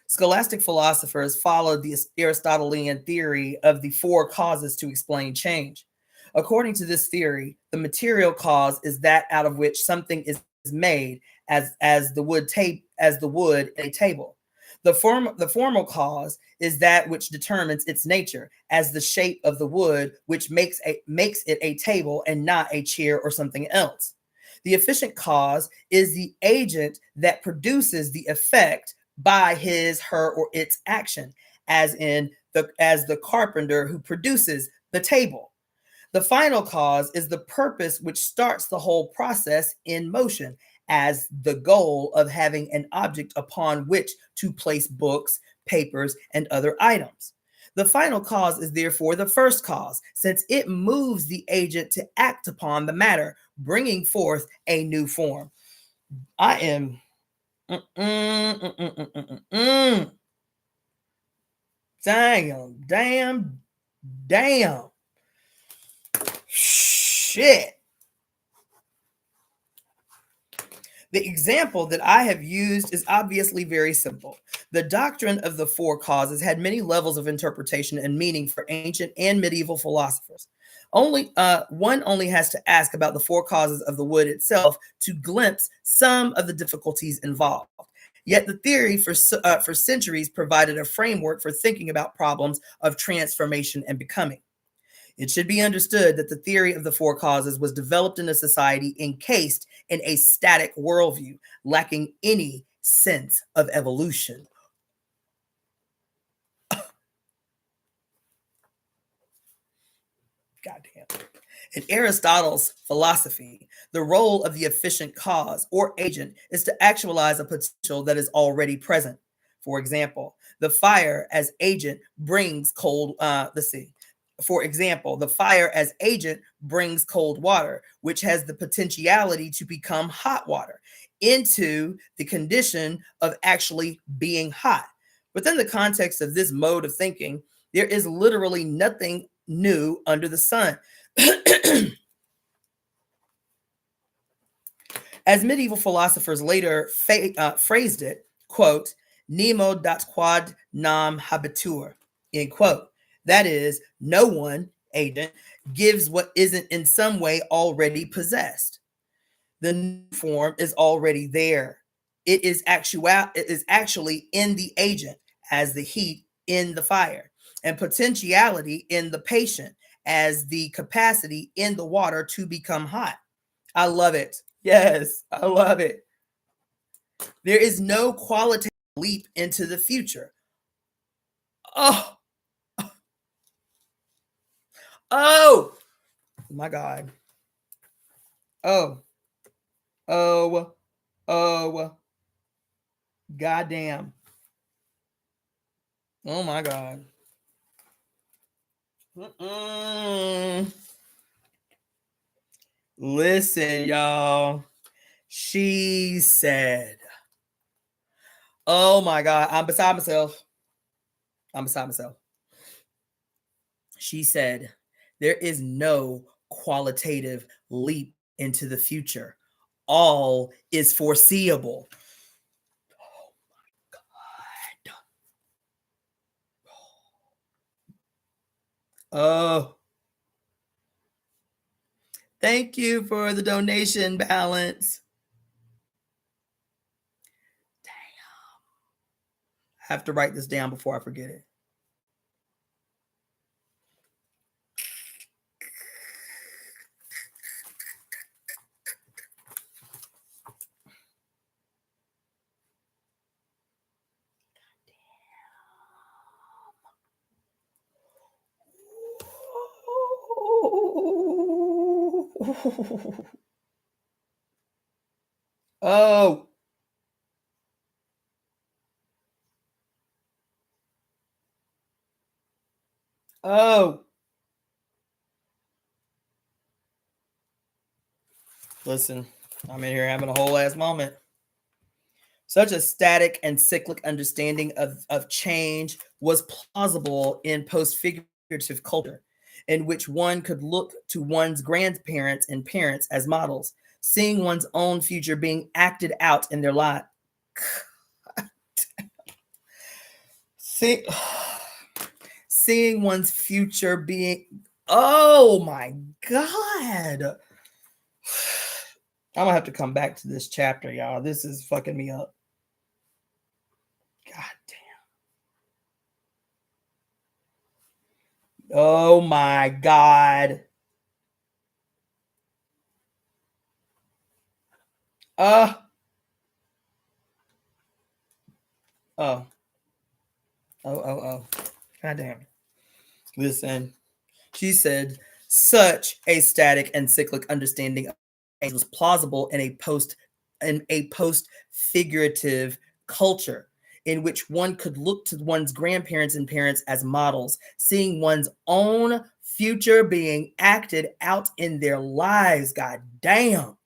Scholastic philosophers followed the Aristotelian theory of the 4 causes to explain change. According to this theory, the material cause is that out of which something is made, as the wood in a table. The formal cause is that which determines its nature, as the shape of the wood, which makes it a table and not a chair or something else. The efficient cause is the agent that produces the effect by his, her, or its action, as the carpenter who produces the table. The final cause is the purpose which starts the whole process in motion, as the goal of having an object upon which to place books, papers, and other items. The final cause is therefore the first cause, since it moves the agent to act upon the matter, bringing forth a new form. I am damn. Shit. The example that I have used is obviously very simple. The doctrine of the 4 causes had many levels of interpretation and meaning for ancient and medieval philosophers. One only has to ask about the 4 causes of the wood itself to glimpse some of the difficulties involved. Yet the theory for centuries provided a framework for thinking about problems of transformation and becoming. It should be understood that the theory of the 4 causes was developed in a society encased in a static worldview, lacking any sense of evolution. Goddamn. In Aristotle's philosophy, the role of the efficient cause or agent is to actualize a potential that is already present. For example, the fire as agent brings cold water, which has the potentiality to become hot water, into the condition of actually being hot. Within the context of this mode of thinking, there is literally nothing new under the sun. As medieval philosophers later phrased it, quote, nemo dat quod nam habitur, end quote. That is, no one, agent, gives what isn't in some way already possessed. The new form is already there. It is actually in the agent, as the heat in the fire, and potentiality in the patient, as the capacity in the water to become hot. I love it. Yes, I love it. There is no qualitative leap into the future. Oh, oh, my God. Oh, oh, oh, goddamn. Oh my God. Listen, y'all. She said, oh my God, I'm beside myself. I'm beside myself. She said, there is no qualitative leap into the future. All is foreseeable. Oh my God. Oh, thank you for the donation balance. Damn. I have to write this down before I forget it. Oh. Oh. Listen, I'm in here having a whole ass moment. Such a static and cyclic understanding of change was plausible in post-figurative culture, in which one could look to one's grandparents and parents as models, seeing one's own future being acted out in their life. Seeing one's future being, oh my God. I'm gonna have to come back to this chapter, y'all. This is fucking me up. God damn. Oh my God. Oh. Oh. God damn. Listen, she said, such a static and cyclic understanding of age was plausible in a post figurative culture in which one could look to one's grandparents and parents as models, seeing one's own future being acted out in their lives. God damn.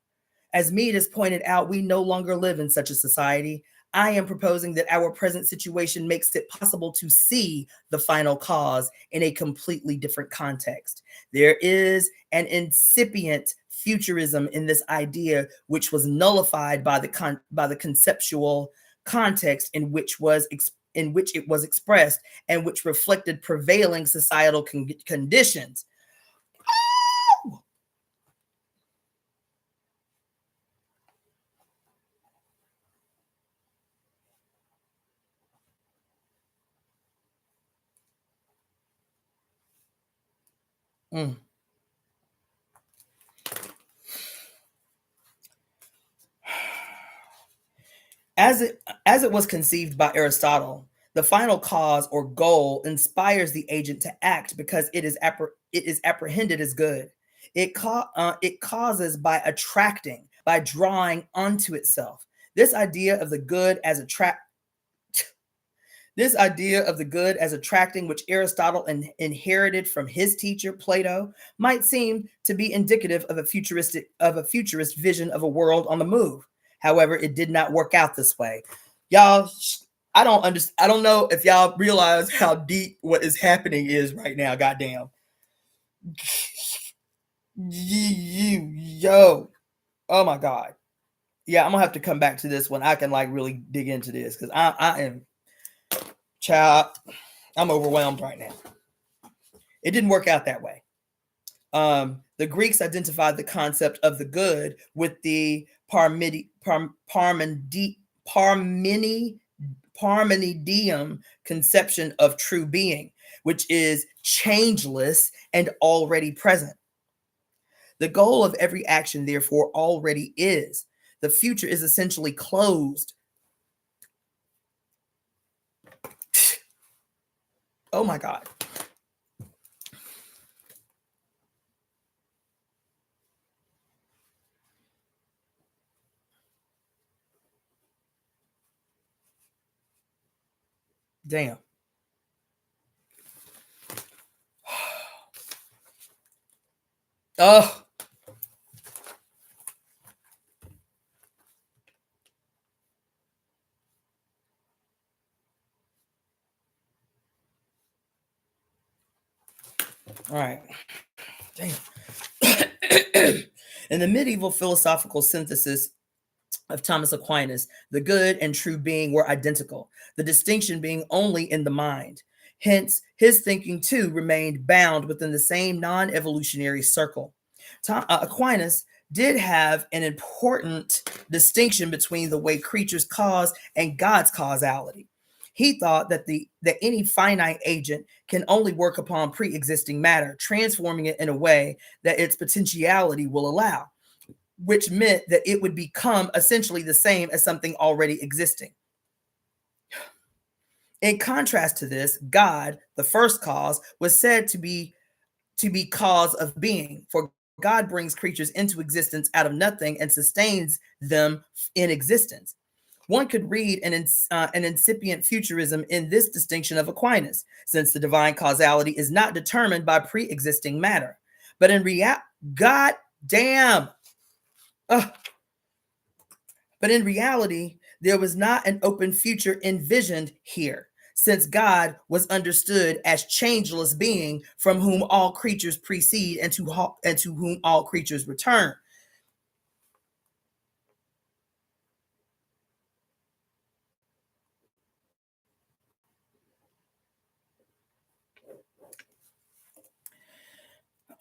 As Mead has pointed out, we no longer live in such a society. I am proposing that our present situation makes it possible to see the final cause in a completely different context. There is an incipient futurism in this idea, which was nullified by the conceptual context in which it was expressed and which reflected prevailing societal conditions. Mm. As it was conceived by Aristotle, the final cause or goal inspires the agent to act because it is apprehended as good. It causes by attracting, by drawing onto itself. This idea of the good as attracting, which Aristotle inherited from his teacher Plato, might seem to be indicative of a futurist vision of a world on the move. However, it did not work out this way. Y'all, I don't know if y'all realize how deep what is happening is right now. Goddamn. Yo. Oh my God. Yeah, I'm gonna have to come back to this one. I can like really dig into this because I am, child, I'm overwhelmed right now. It didn't work out that way. The Greeks identified the concept of the good with the Parmenidean conception of true being, which is changeless and already present. The goal of every action, therefore, already is. The future is essentially closed Oh my God. Damn. Oh, all right. Damn. In the medieval philosophical synthesis of Thomas Aquinas, the good and true being were identical, the distinction being only in the mind. Hence, his thinking too remained bound within the same non evolutionary circle. Aquinas did have an important distinction between the way creatures cause and God's causality. He thought that any finite agent can only work upon pre-existing matter, transforming it in a way that its potentiality will allow, which meant that it would become essentially the same as something already existing. In contrast to this, God, the first cause, was said to be cause of being, for God brings creatures into existence out of nothing and sustains them in existence. One could read an incipient futurism in this distinction of Aquinas, since the divine causality is not determined by pre-existing matter, but in reality, God damn. But in reality, there was not an open future envisioned here, since God was understood as changeless being from whom all creatures precede and to whom all creatures return.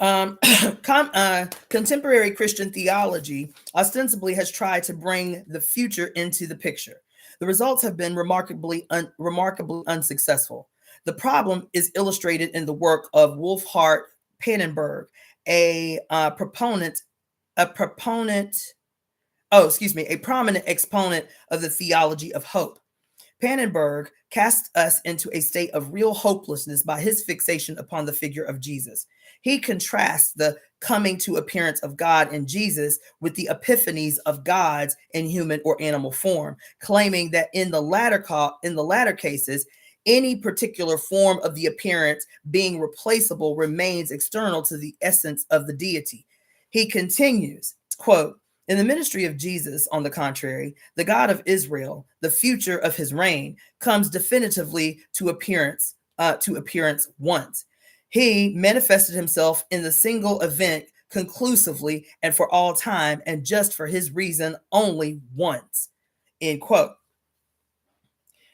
Um, Contemporary Christian theology ostensibly has tried to bring the future into the picture. The results have been remarkably unsuccessful. The problem is illustrated in the work of Wolfhart Pannenberg, a proponent, a proponent, a prominent exponent of the theology of hope. Pannenberg cast us into a state of real hopelessness by his fixation upon the figure of Jesus. He contrasts the coming to appearance of God in Jesus with the epiphanies of gods in human or animal form, claiming that in the latter cases, any particular form of the appearance being replaceable remains external to the essence of the deity. He continues, quote, in the ministry of Jesus, on the contrary, the God of Israel, the future of his reign, comes definitively to appearance once. He manifested himself in the single event conclusively and for all time, and just for his reason only once. End quote.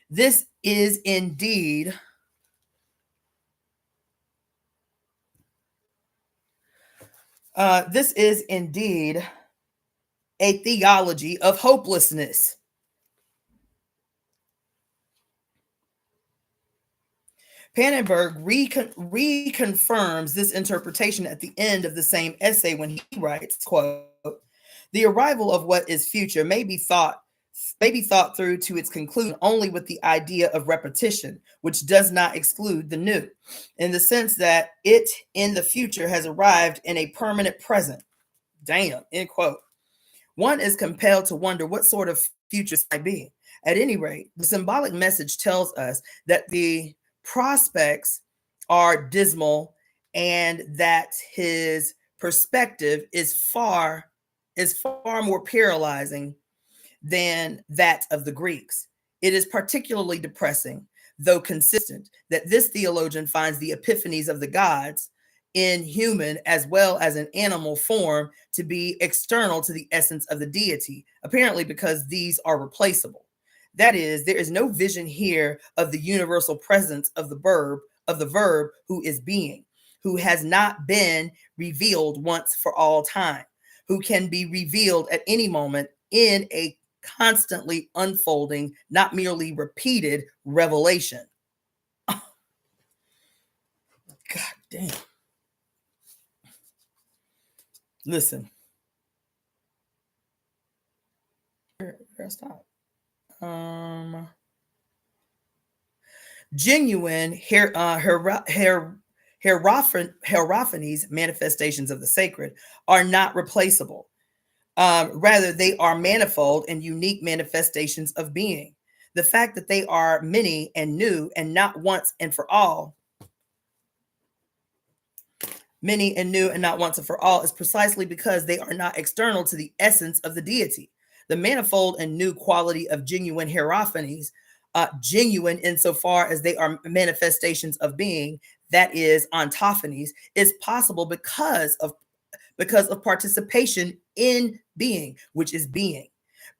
This is indeed a theology of hopelessness. Pannenberg reconfirms this interpretation at the end of the same essay when he writes, quote, the arrival of what is future may be thought through to its conclusion only with the idea of repetition, which does not exclude the new, in the sense that it in the future has arrived in a permanent present. Damn, end quote. One is compelled to wonder what sort of future might be. At any rate, the symbolic message tells us that the prospects are dismal and that his perspective is far more paralyzing than that of the Greeks. It is particularly depressing, though consistent, that this theologian finds the epiphanies of the gods in human as well as in animal form to be external to the essence of the deity, apparently because these are replaceable. That is, there is no vision here of the universal presence of the verb who is being, who has not been revealed once for all time, who can be revealed at any moment in a constantly unfolding, not merely repeated revelation. God damn. Listen. Where I stop? Genuine hierophanies, manifestations of the sacred, are not replaceable. Rather, they are manifold and unique manifestations of being. The fact that they are many and new and not once and for all, many and new and not once and for all, is precisely because they are not external to the essence of the deity. The manifold and new quality of genuine hierophanies, genuine insofar as they are manifestations of being, that is ontophanies, is possible because of participation in being, which is being.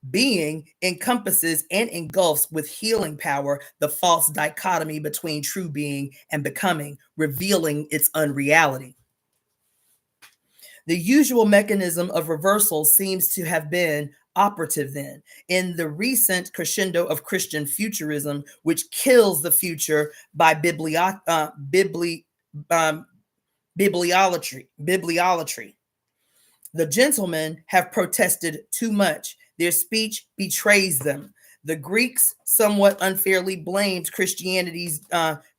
Being encompasses and engulfs with healing power the false dichotomy between true being and becoming, revealing its unreality. The usual mechanism of reversal seems to have been operative then in the recent crescendo of Christian futurism, which kills the future by bibliolatry. The gentlemen have protested too much. Their speech betrays them. The Greeks, somewhat unfairly blamed Christianity's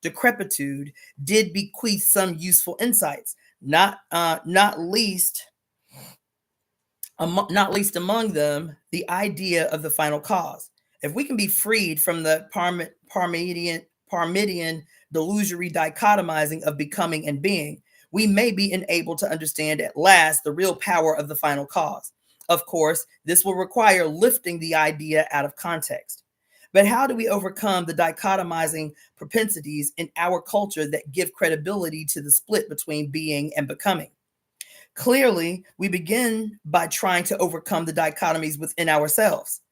decrepitude, did bequeath some useful insights, not least among them the idea of the final cause. If we can be freed from the Parmenidean delusory dichotomizing of becoming and being, we may be enabled to understand at last the real power of the final cause. Of course, this will require lifting the idea out of context. But how do we overcome the dichotomizing propensities in our culture that give credibility to the split between being and becoming? Clearly, we begin by trying to overcome the dichotomies within ourselves.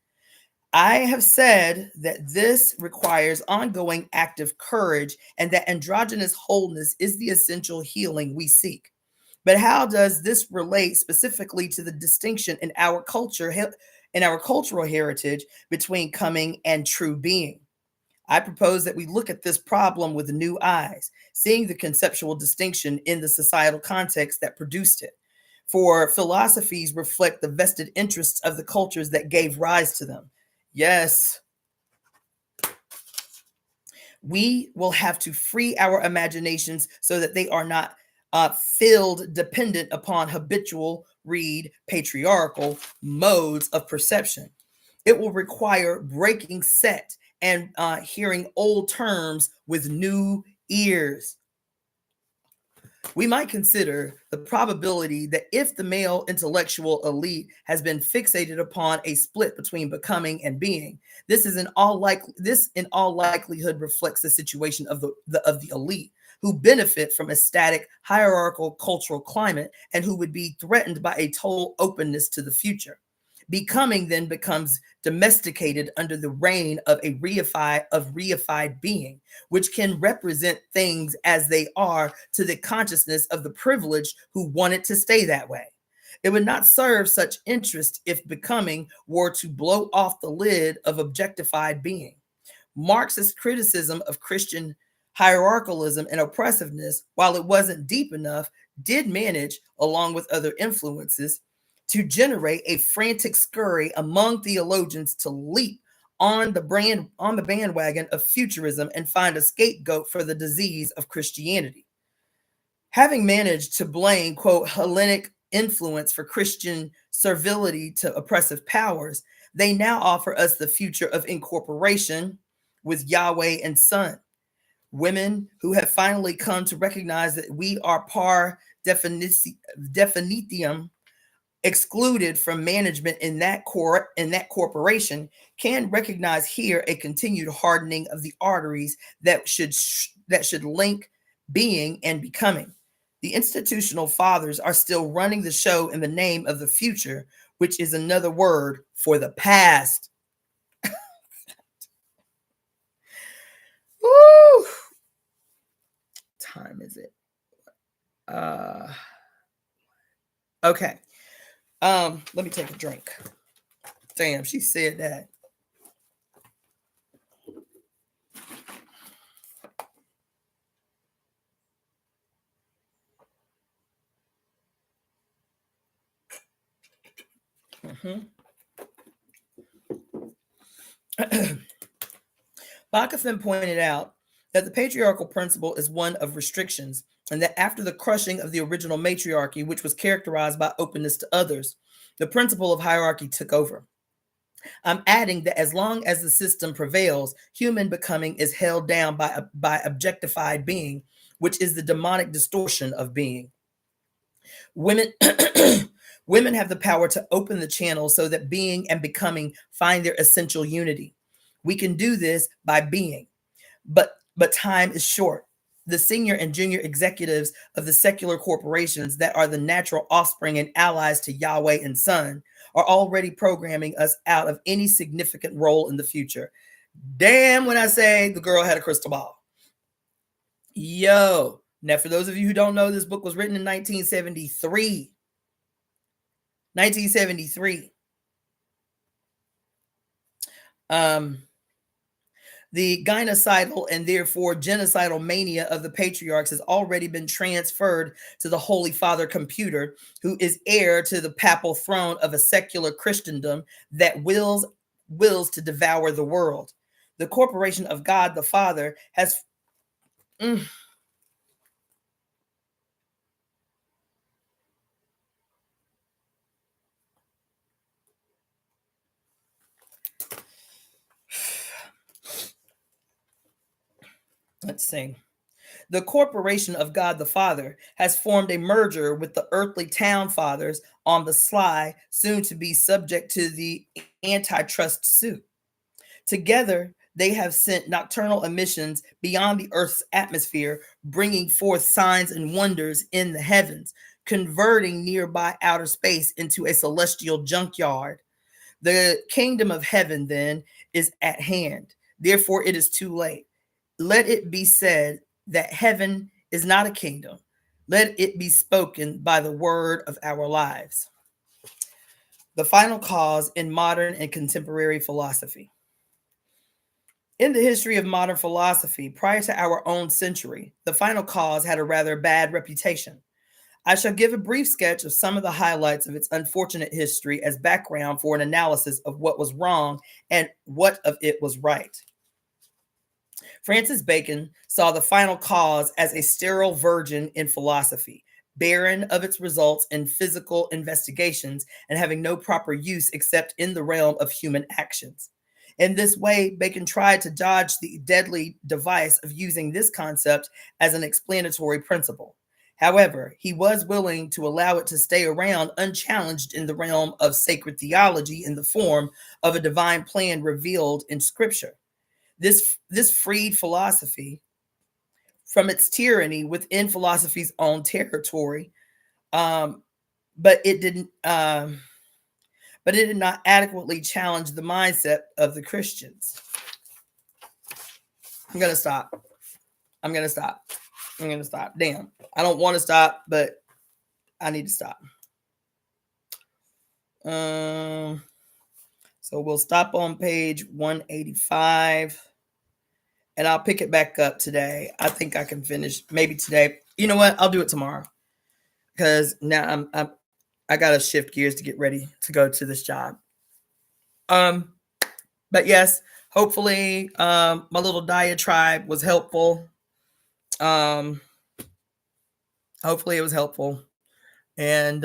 I have said that this requires ongoing active courage and that androgynous wholeness is the essential healing we seek. But how does this relate specifically to the distinction in our culture, in our cultural heritage between coming and true being? I propose that we look at this problem with new eyes, seeing the conceptual distinction in the societal context that produced it. For philosophies reflect the vested interests of the cultures that gave rise to them. Yes, we will have to free our imaginations so that they are not filled dependent upon habitual, patriarchal modes of perception. It will require breaking set and hearing old terms with new ears. We might consider the probability that if the male intellectual elite has been fixated upon a split between becoming and being, this in all likelihood reflects the situation of the elite, who benefit from a static hierarchical cultural climate and who would be threatened by a total openness to the future. Becoming then becomes domesticated under the reign of a reified being, which can represent things as they are to the consciousness of the privileged who want it to stay that way. It would not serve such interest if becoming were to blow off the lid of objectified being. Marxist criticism of Christian hierarchicalism and oppressiveness, while it wasn't deep enough, did manage, along with other influences, to generate a frantic scurry among theologians to leap on the bandwagon of futurism and find a scapegoat for the disease of Christianity. Having managed to blame, quote, Hellenic influence for Christian servility to oppressive powers, they now offer us the future of incorporation with Yahweh and Son. Women who have finally come to recognize that we are par definitum excluded from management in that corporation can recognize here a continued hardening of the arteries that should link being and becoming. The institutional fathers are still running the show in the name of the future, which is another word for the past. Woo! Time is it? Okay. Let me take a drink. Damn, she said that. Bakunin pointed out that the patriarchal principle is one of restrictions, and that after the crushing of the original matriarchy, which was characterized by openness to others, the principle of hierarchy took over. I'm adding that as long as the system prevails, human becoming is held down by objectified being, which is the demonic distortion of being. Women women have the power to open the channel so that being and becoming find their essential unity. We can do this by being, but time is short. The senior and junior executives of the secular corporations that are the natural offspring and allies to Yahweh and Son are already programming us out of any significant role in the future. Damn, when I say the girl had a crystal ball. Yo, now for those of you who don't know, this book was written in 1973. 1973. The gynocidal and therefore genocidal mania of the patriarchs has already been transferred to the Holy Father computer, who is heir to the papal throne of a secular Christendom that wills to devour the world. The corporation of God the Father has let's see. The corporation of God the Father has formed a merger with the earthly town fathers on the sly, soon to be subject to the antitrust suit. Together, they have sent nocturnal emissions beyond the earth's atmosphere, bringing forth signs and wonders in the heavens, converting nearby outer space into a celestial junkyard. The kingdom of heaven, then, is at hand. Therefore, it is too late. Let it be said that heaven is not a kingdom. Let it be spoken by the word of our lives. The final cause in modern and contemporary philosophy. In the history of modern philosophy, prior to our own century, the final cause had a rather bad reputation. I shall give a brief sketch of some of the highlights of its unfortunate history as background for an analysis of what was wrong and what of it was right. Francis Bacon saw the final cause as a sterile virgin in philosophy, barren of its results in physical investigations and having no proper use except in the realm of human actions. In this way, Bacon tried to dodge the deadly device of using this concept as an explanatory principle. However, he was willing to allow it to stay around unchallenged in the realm of sacred theology in the form of a divine plan revealed in Scripture. This freed philosophy from its tyranny within philosophy's own territory, but it did not adequately challenge the mindset of the Christians. I'm gonna stop. Damn, I don't want to stop, but I need to stop. So we'll stop on page 185. And I'll pick it back up today. I think I can finish maybe today. You know what? I'll do it tomorrow because now I got to shift gears to get ready to go to this job. But yes, hopefully my little diatribe was helpful. Hopefully it was helpful. And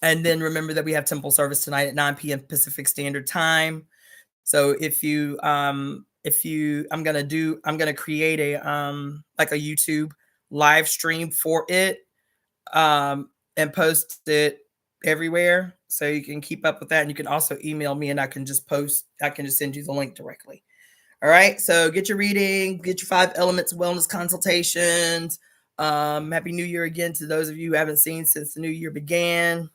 then remember that we have temple service tonight at 9 p.m. Pacific Standard Time. So if you I'm gonna create a like a YouTube live stream for it and post it everywhere so you can keep up with that, and you can also email me and I can just send you the link directly. All right, so get your reading, get your 5 elements wellness consultations. Happy New Year again to those of you who haven't seen since the new year began.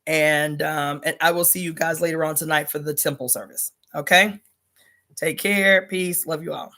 And I will see you guys later on tonight for the temple service. Okay, take care, peace, love you all.